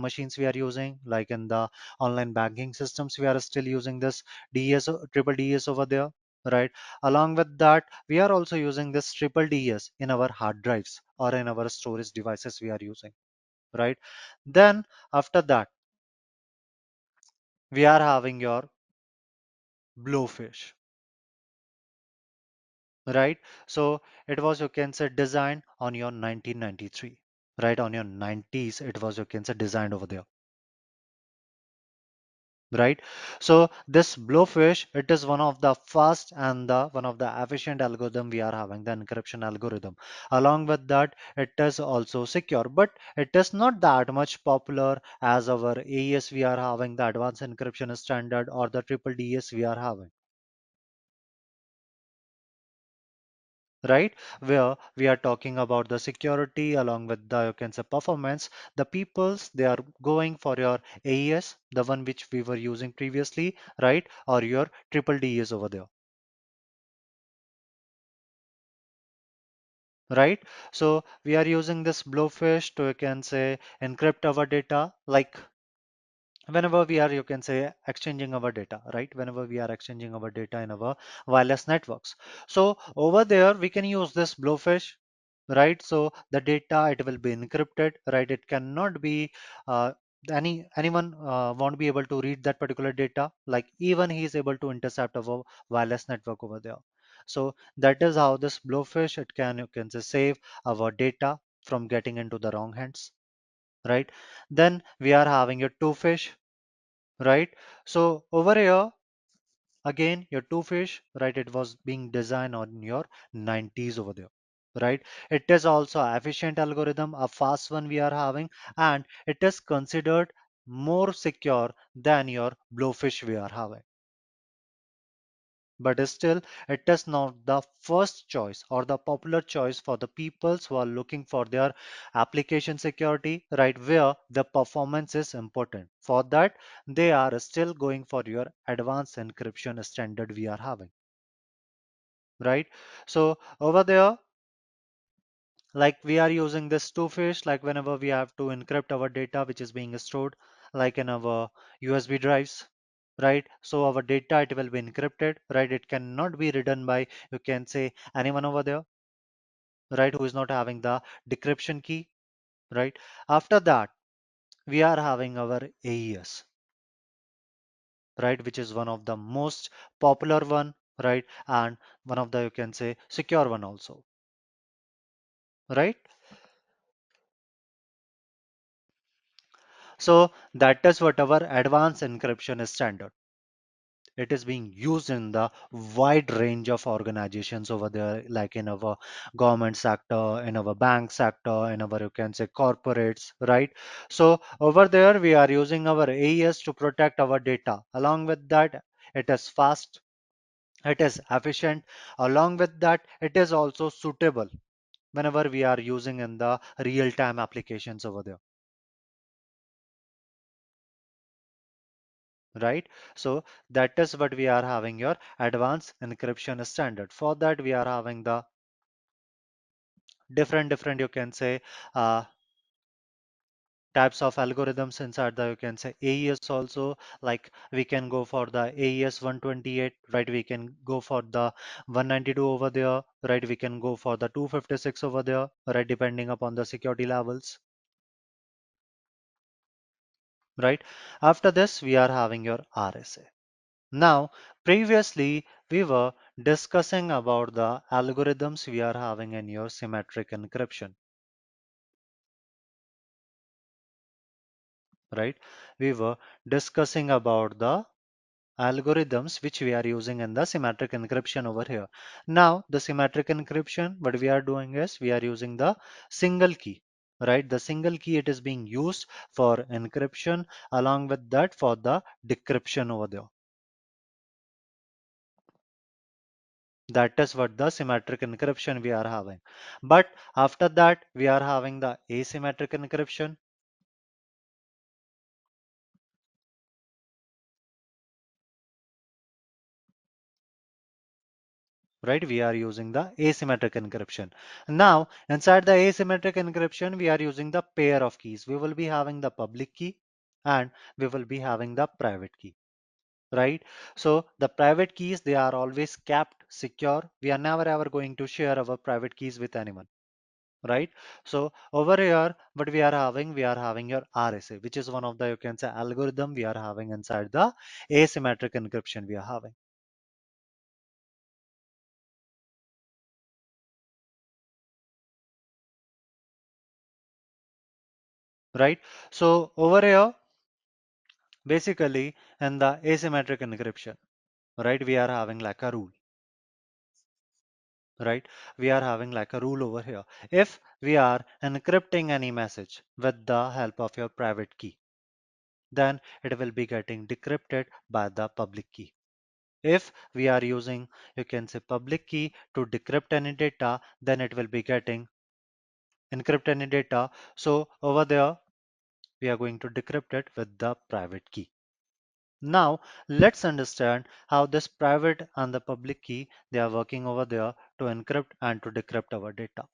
machines we are using, like in the online banking systems we are still using this DS, triple DS over there, right? Along with that, we are also using this triple DS in our hard drives or in our storage devices we are using, right? Then after that, we are having your blowfish, right? So it was, you can say, designed on your 1993, right? On your 90s, it was, you can say, designed over there, right? So this blowfish, it is one of the fast and the one of the efficient algorithm we are having, the encryption algorithm. Along with that, it is also secure, but it is not that much popular as our AES we are having, the advanced encryption standard, or the triple DS we are having, right? Where we are talking about the security along with the, you can say, performance. The peoples, they are going for your AES, the one which we were using previously, right? Or your triple DES over there, right? So we are using this blowfish to, you can say, encrypt our data, like whenever we are, you can say, exchanging our data, right? Whenever we are exchanging our data in our wireless networks. So over there, we can use this blowfish, right? So the data, it will be encrypted, right? It cannot be uh, anyone won't be able to read that particular data, like even he is able to intercept our wireless network over there. So that is how this blowfish, it can, you can say, save our data from getting into the wrong hands, right? Then we are having a two fish, right? So over here, again, your two fish, right? It was being designed on your 90s over there, right? It is also a efficient algorithm, a fast one we are having, and it is considered more secure than your blowfish we are having. But still, it is not the first choice or the popular choice for the peoples who are looking for their application security, right? Where the performance is important. For that, they are still going for your advanced encryption standard we are having, right? So over there, like we are using this two fish, like whenever we have to encrypt our data which is being stored, like in our USB drives, right? So our data, it will be encrypted, right? It cannot be written by, you can say, anyone over there, right? Who is not having the decryption key, right? After that, we are having our AES, right? Which is one of the most popular one, right? And one of the, you can say, secure one also, right? So that is what our advanced encryption is standard. it is being used in the wide range of organizations over there, like in our government sector, in our bank sector, in our, you can say, corporates, right? So over there, we are using our AES to protect our data. Along with that, it is fast, it is efficient. Along with that, it is also suitable whenever we are using in the real-time applications over there, right? So that is what we are having your advanced encryption standard. For that, we are having the different, you can say, uh, types of algorithms inside the, you can say, AES also. Like we can go for the AES 128, right? We can go for the 192 over there, right? We can go for the 256 over there, right? Depending upon the security levels, right? After this, we are having your RSA. Now, previously we were discussing about the algorithms we are having in your symmetric encryption, right? We were discussing about the algorithms which we are using in the symmetric encryption over here. Now, the symmetric encryption, what we are doing is we are using the single key, right? The single key, it is being used for encryption, along with that for the decryption over there. That is what the symmetric encryption we are having. But after that, we are having the asymmetric encryption, right? We are using the asymmetric encryption. Now, inside the asymmetric encryption, we are using the pair of keys. We will be having the public key and we will be having the private key, right? So the private keys, they are always kept secure. We are never ever going to share our private keys with anyone, right? So over here, what we are having your RSA, which is one of the, you can say, algorithm we are having inside the asymmetric encryption we are having, right? So over here, basically in the asymmetric encryption, right, we are having like a rule, right? We are having like a rule over here. If we are encrypting any message with the help of your private key, then it will be getting decrypted by the public key. If we are using, you can say, public key to decrypt any data, then it will be getting encrypt any data. So over there, we are going to decrypt it with the private key. Now let's understand how this private and the public key, they are working over there to encrypt and to decrypt our data,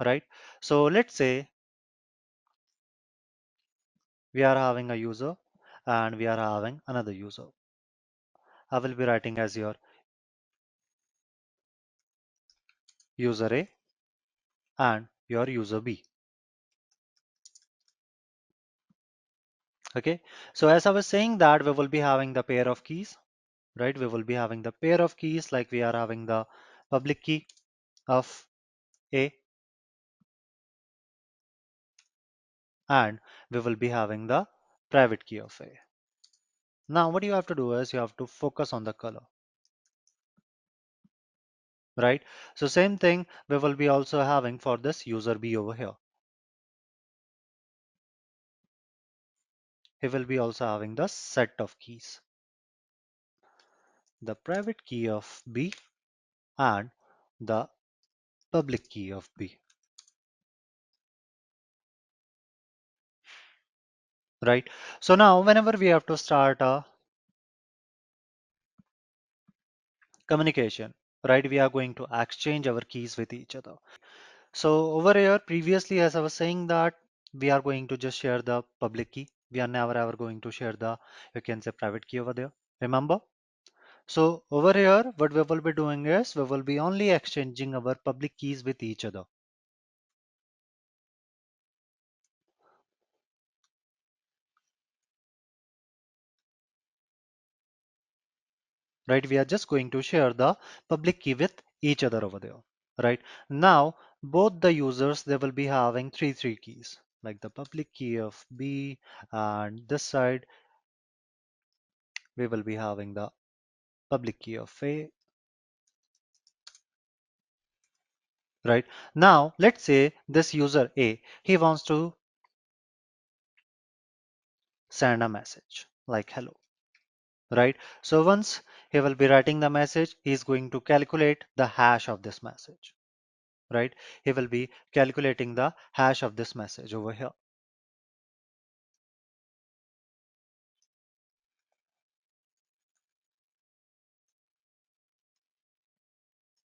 right? So let's say we are having a user and we are having another user. I will be writing as your user A and your user B. Okay, so as I was saying that we will be having the pair of keys, right? We will be having the pair of keys, like we are having the public key of A and we will be having the private key of A. Now what you have to do is you have to focus on the color, right? So same thing we will be also having for this user B over here. He will be also having the set of keys, the private key of B and the public key of B, right? So now whenever we have to start a communication, right, we are going to exchange our keys with each other. So over here, previously, as I was saying that we are going to just share the public key. We are never ever going to share the, you can say, private key over there. Remember? So over here, what we will be doing is we will be only exchanging our public keys with each other, right? We are just going to share the public key with each other over there, right? Now, both the users, they will be having three keys, like the public key of B and this side we will be having the public key of A, right? Now, let's say this user A, he wants to send a message like hello, right? So once he will be writing the message, he is going to calculate the hash of this message, right? He will be calculating the hash of this message over here.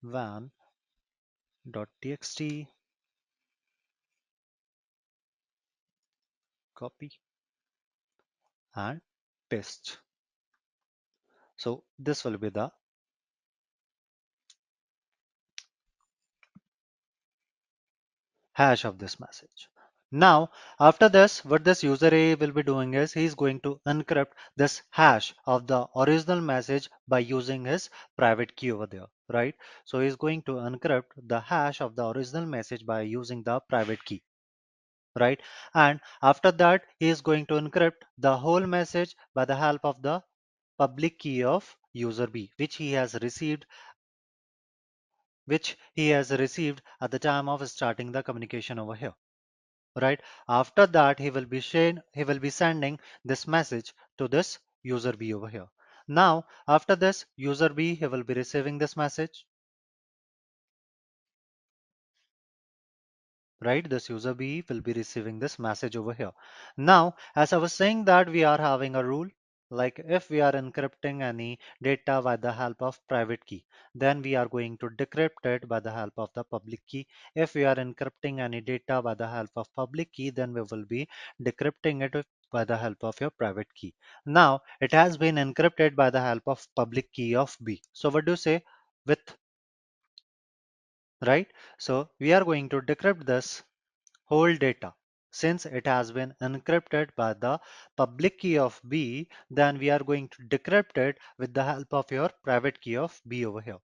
Van.txt, copy and paste. So this will be the hash of this message. Now, after this, what this user A will be doing is he's going to encrypt this hash of the original message by using his private key over there, right? So he's going to encrypt the hash of the original message by using the private key, right? And after that, he is going to encrypt the whole message by the help of the public key of user B, which he has received at the time of starting the communication over here, right? After that, he will be sending this message to this user B over here. Now, after this user B, he will be receiving this message, right? This user B will be receiving this message over here. Now, as I was saying that we are having a rule, like if we are encrypting any data by the help of private key, then we are going to decrypt it by the help of the public key. If we are encrypting any data by the help of public key, then we will be decrypting it by the help of your private key. Now, it has been encrypted by the help of public key of B. So what do you say with, right? So we are going to decrypt this whole data. Since it has been encrypted by the public key of B, then we are going to decrypt it with the help of your private key of B over here.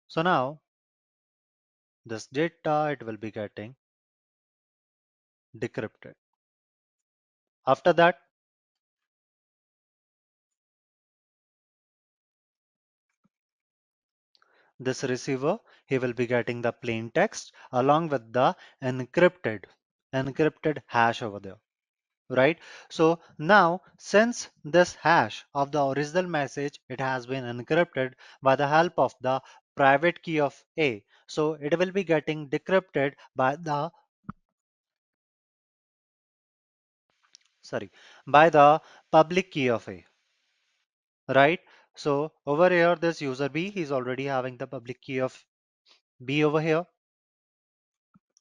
So now this data, it will be getting decrypted. After that, this receiver, he will be getting the plain text along with the encrypted hash over there, right? So now, since this hash of the original message, it has been encrypted by the help of the private key of A, so it will be getting decrypted by the, sorry, by the public key of A, right? So over here, this user B, he's already having the public key of B over here.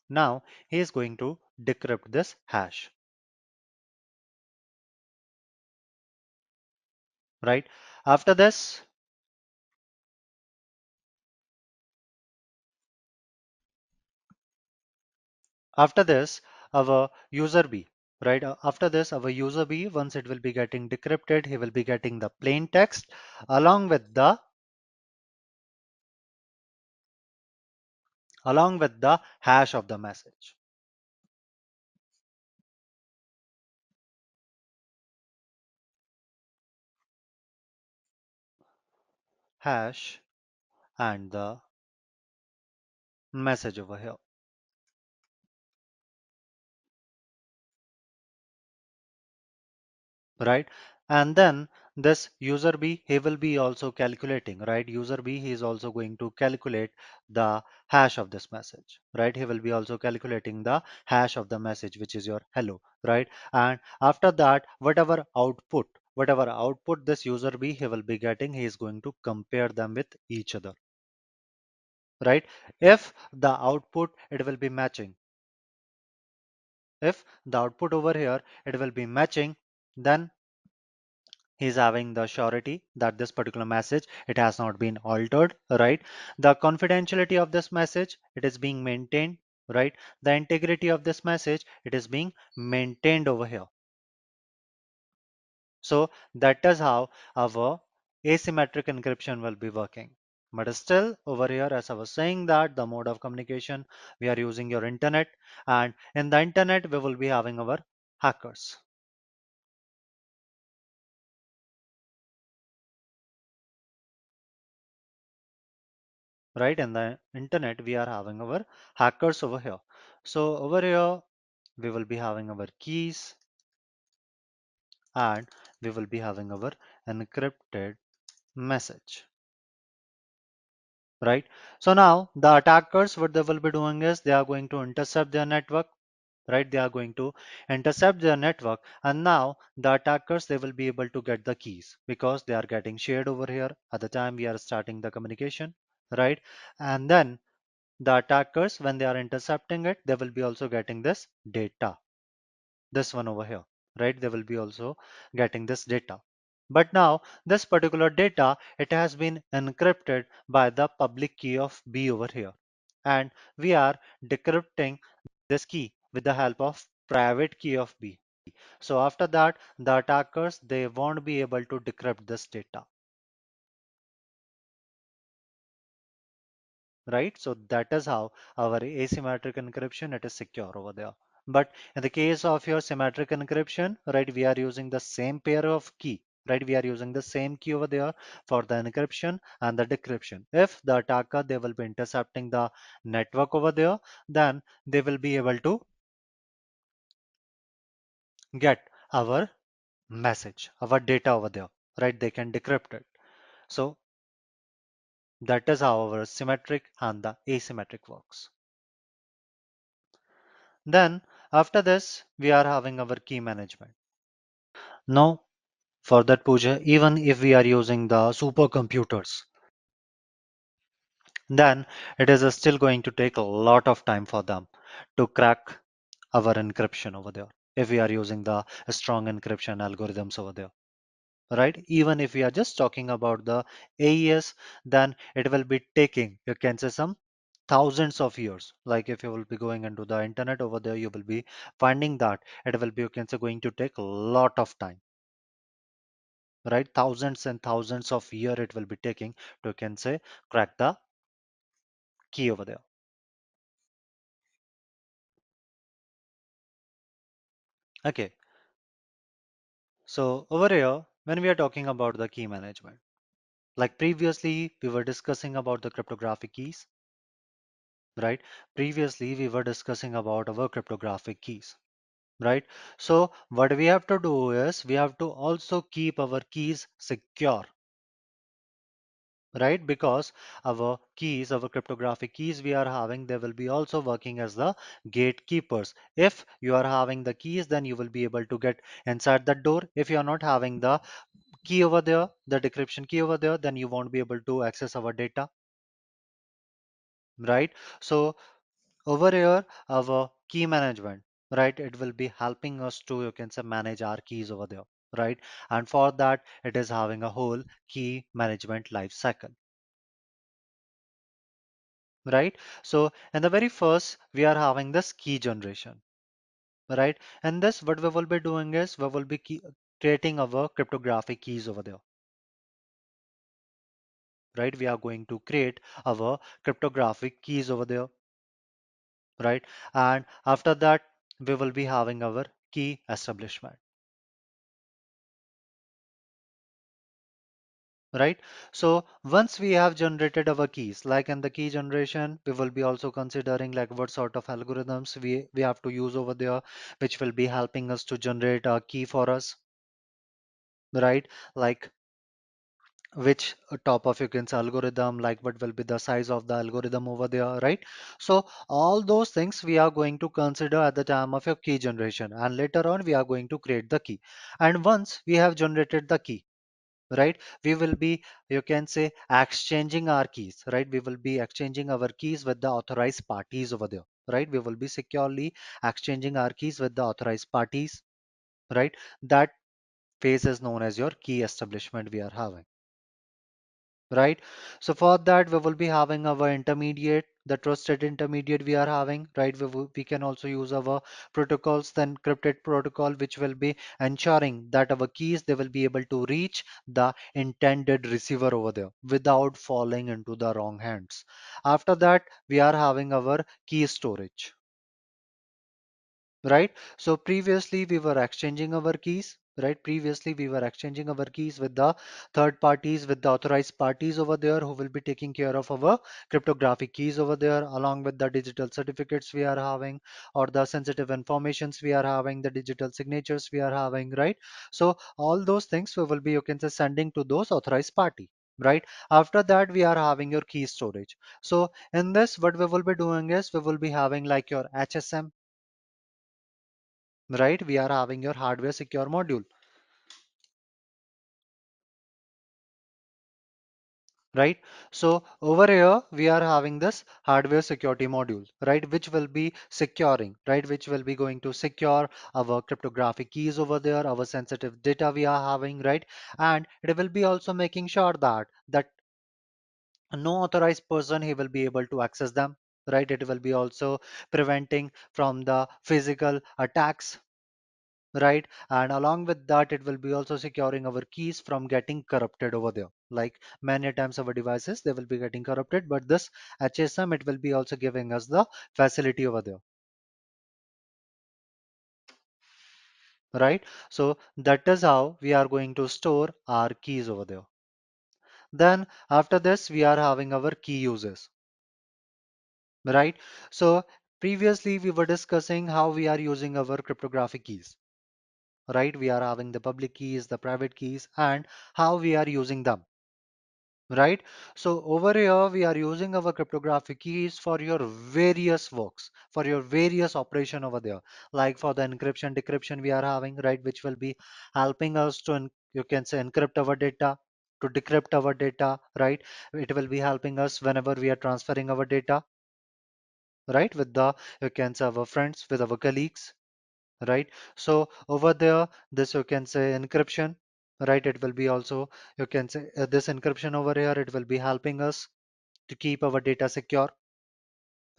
Now he is going to decrypt this hash, right? After this, after this, our user B, right? After this, our user B, once it will be getting decrypted, he will be getting the plain text along with the hash of the message. Hash and the message over here, right? And then this user B, he will be also calculating, right? User B, he is also going to calculate the hash of this message, right? He will be also calculating the hash of the message, which is your hello, right? And after that, whatever output this user B, he will be getting, he is going to compare them with each other, right? If the output, it will be matching. If the output over here, it will be matching, then he's having the surety that this particular message, it has not been altered, right? The confidentiality of this message, it is being maintained, right? The integrity of this message, it is being maintained over here. So that is how our asymmetric encryption will be working. But still over here, as I was saying, that the mode of communication, we are using your internet, and in the internet we will be having our hackers. right? In the internet, we are having our hackers over here. So over here, we will be having our keys and we will be having our encrypted message, right? So now the attackers, what they will be doing is they are going to intercept their network, right? They are going to intercept their network, and now the attackers, they will be able to get the keys because they are getting shared over here at the time we are starting the communication, right? And then the attackers, when they are intercepting it, they will be also getting this data, this one over here, right? They will be also getting this data. But now this particular data, it has been encrypted by the public key of B over here. And we are decrypting this key with the help of private key of B. So after that, the attackers, they won't be able to decrypt this data, right? So that is how our asymmetric encryption, it is secure over there. But in the case of your symmetric encryption, right, we are using the same pair of key, right? We are using the same key over there for the encryption and the decryption. If the attacker, they will be intercepting the network over there, then they will be able to get our message, our data over there, right? They can decrypt it. So that is how our symmetric and the asymmetric works. Then after this, we are having our key management. Now, for that Pooja, even if we are using the supercomputers, then it is still going to take a lot of time for them to crack our encryption over there. If we are using the strong encryption algorithms over there, right? Even if we are just talking about the AES, then it will be taking, you can say, some thousands of years. Like if you will be going into the internet over there, you will be finding that it will be, you can say, going to take a lot of time, right? Thousands and thousands of year it will be taking to, you can say, crack the key over there. Okay, so over here, when we are talking about the key management, like previously we were discussing about the cryptographic keys, right? Previously we were discussing about our cryptographic keys, right? So what we have to do is we have to also keep our keys secure, right? Because our keys, our cryptographic keys we are having, they will be also working as the gatekeepers. If you are having the keys, then you will be able to get inside the door. If you are not having the key over there, the decryption key over there, then you won't be able to access our data, right? So over here, our key management, right? It will be helping us to, you can say, manage our keys over there, right? And for that, it is having a whole key management life cycle, right? So in the very first, we are having this key generation, right? And this, what we will be doing is we will be creating our cryptographic keys over there, right? We are going to create our cryptographic keys over there, right? And after that, we will be having our key establishment, right? So once we have generated our keys, like in the key generation, we will be also considering like what sort of algorithms we have to use over there, which will be helping us to generate a key for us, right? Like which top of, you can say, algorithm, like what will be the size of the algorithm over there, right? So all those things we are going to consider at the time of your key generation, and later on we are going to create the key. And once we have generated the key, right, we will be, you can say, exchanging our keys, right? We will be exchanging our keys with the authorized parties over there, right? We will be securely exchanging our keys with the authorized parties, right? That phase is known as your key establishment we are having, right? So for that, we will be having our intermediate, the trusted intermediate we are having, right? We can also use our protocols, the encrypted protocol, which will be ensuring that our keys, they will be able to reach the intended receiver over there without falling into the wrong hands. After that, we are having our key storage, right? So previously we were exchanging our keys, right? Previously, we were exchanging our keys with the third parties, with the authorized parties over there who will be taking care of our cryptographic keys over there, along with the digital certificates we are having, or the sensitive informations we are having, the digital signatures we are having, right? So all those things we will be, you can say, sending to those authorized party. Right, after that we are having your key storage. So in this, what we will be doing is we will be having like your HSM, right? We are having your hardware secure module, right? So over here we are having this hardware security module, right, which will be securing, right, which will be going to secure our cryptographic keys over there, our sensitive data we are having, right? And it will be also making sure that no authorized person he will be able to access them, right? It will be also preventing from the physical attacks, right? And along with that, it will be also securing our keys from getting corrupted over there. Like many times our devices, they will be getting corrupted, but this HSM, it will be also giving us the facility over there, right? So that is how we are going to store our keys over there. Then after this, we are having our key uses, right? So previously we were discussing how we are using our cryptographic keys, right? We are having the public keys, the private keys, and how we are using them, right? So over here, we are using our cryptographic keys for your various works, for your various operation over there. Like for the encryption, decryption we are having, right, which will be helping us to, you can say, encrypt our data, to decrypt our data, right? It will be helping us whenever we are transferring our data, right, with the, you can say, our friends, with our colleagues, right? So over there, this you can say encryption, right? It will be also, you can say, this encryption over here, it will be helping us to keep our data secure,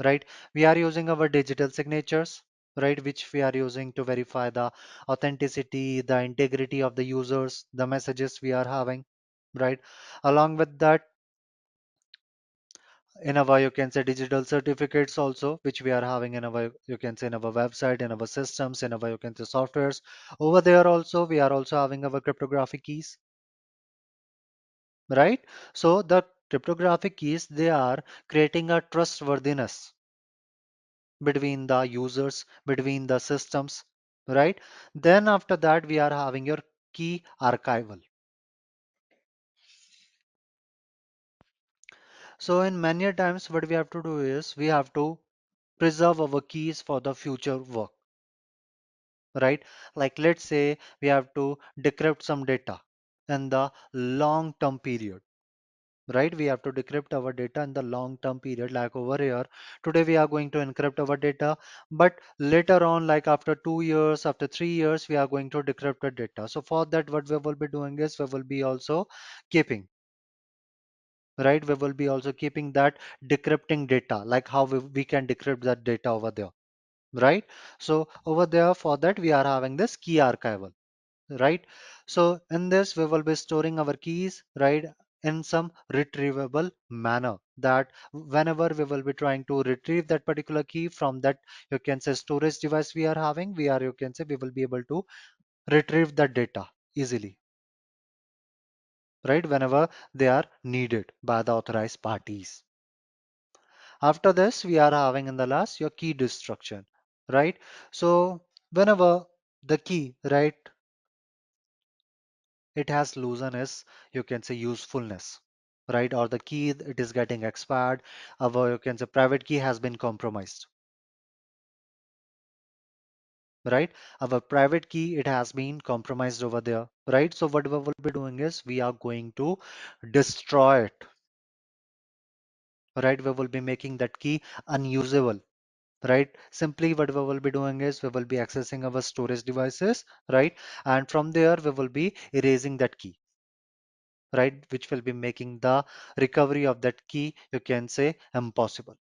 right? We are using our digital signatures, right, which we are using to verify the authenticity, the integrity of the users, the messages we are having, right? Along with that, in our, you can say, digital certificates also, which we are having in our, you can say, in our website, in our systems, in our, you can say, softwares. Over there also, we are also having our cryptographic keys, right? So the cryptographic keys, they are creating a trustworthiness between the users, between the systems, right? Then after that, we are having your key archival. So in many times, what we have to do is we have to preserve our keys for the future work, right? Like let's say we have to decrypt some data in the long term period, right? We have to decrypt our data in the long term period. Like over here, today we are going to encrypt our data, but later on, like after 2 years, after 3 years, we are going to decrypt the data. So for that, what we will be doing is we will be also keeping, right? We will be also keeping that decrypting data, like how we can decrypt that data over there, right? So over there, for that, we are having this key archival, right? So in this, we will be storing our keys, right, in some retrievable manner, that whenever we will be trying to retrieve that particular key from that, you can say, storage device we are having, we are, you can say, we will be able to retrieve that data easily, right, whenever they are needed by the authorized parties. After this, we are having in the last your key destruction, right? So whenever the key, right, it has loosened its, you can say, usefulness, right, or the key, it is getting expired, our, you can say, private key has been compromised, right? Our private key, it has been compromised over there, right? So what we will be doing is we are going to destroy it, right? We will be making that key unusable, right? Simply what we will be doing is we will be accessing our storage devices, right? And from there we will be erasing that key, right, which will be making the recovery of that key, you can say, impossible,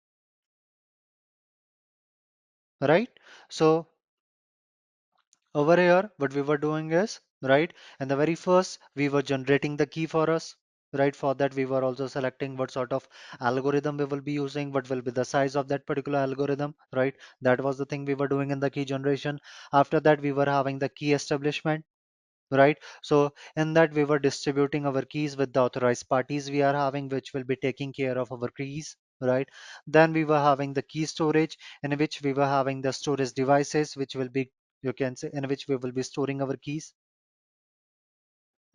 right? So over here, what we were doing is, right, and the very first we were generating the key for us, right? For that, we were also selecting what sort of algorithm we will be using, what will be the size of that particular algorithm, right? That was the thing we were doing in the key generation. After that, we were having the key establishment, right? So in that we were distributing our keys with the authorized parties we are having, which will be taking care of our keys, right? Then we were having the key storage, in which we were having the storage devices, which will be, you can say, in which we will be storing our keys,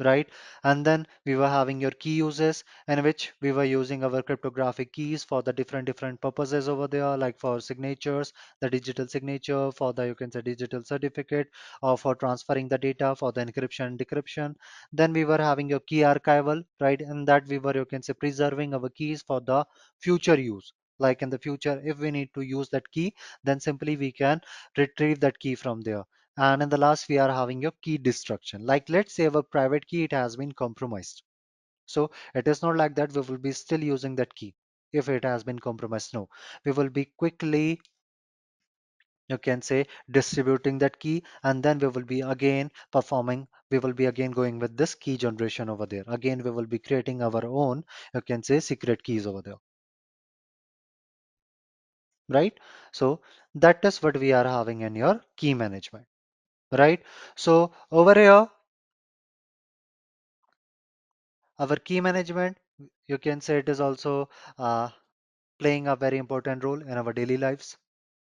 right? And then we were having your key uses, in which we were using our cryptographic keys for the different purposes over there, like for signatures, the digital signature, for the, you can say, digital certificate, or for transferring the data for the encryption and decryption. Then we were having your key archival, right? And that we were, you can say, preserving our keys for the future use. Like in the future, if we need to use that key, then simply we can retrieve that key from there. And in the last, we are having your key destruction. Like let's say our private key, it has been compromised. So it is not like that we will be still using that key if it has been compromised. No, we will be quickly, you can say, distributing that key, and then we will be again performing, we will be again going with this key generation over there. Again, we will be creating our own, you can say, secret keys over there, right? So that is what we are having in your key management, right? So over here, our key management, you can say, it is also uh, playing a very important role in our daily lives.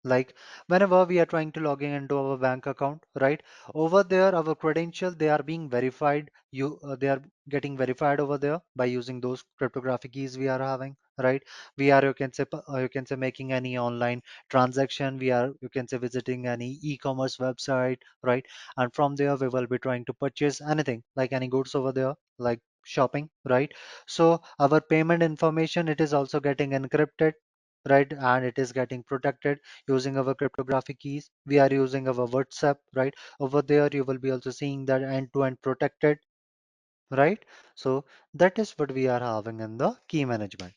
Like whenever we are trying to log in into our bank account, right? Over there, our credentials, they are being verified. They are getting verified over there by using those cryptographic keys we are having, right? We are, you can say, you can say, making any online transaction. We are, you can say, visiting any e-commerce website, right? And from there, we will be trying to purchase anything, like any goods over there, like shopping, right? So our payment information, it is also getting encrypted, right? And it is getting protected using our cryptographic keys. We are using our WhatsApp, right? Over there, you will be also seeing that end-to-end protected, right? So that is what we are having in the key management.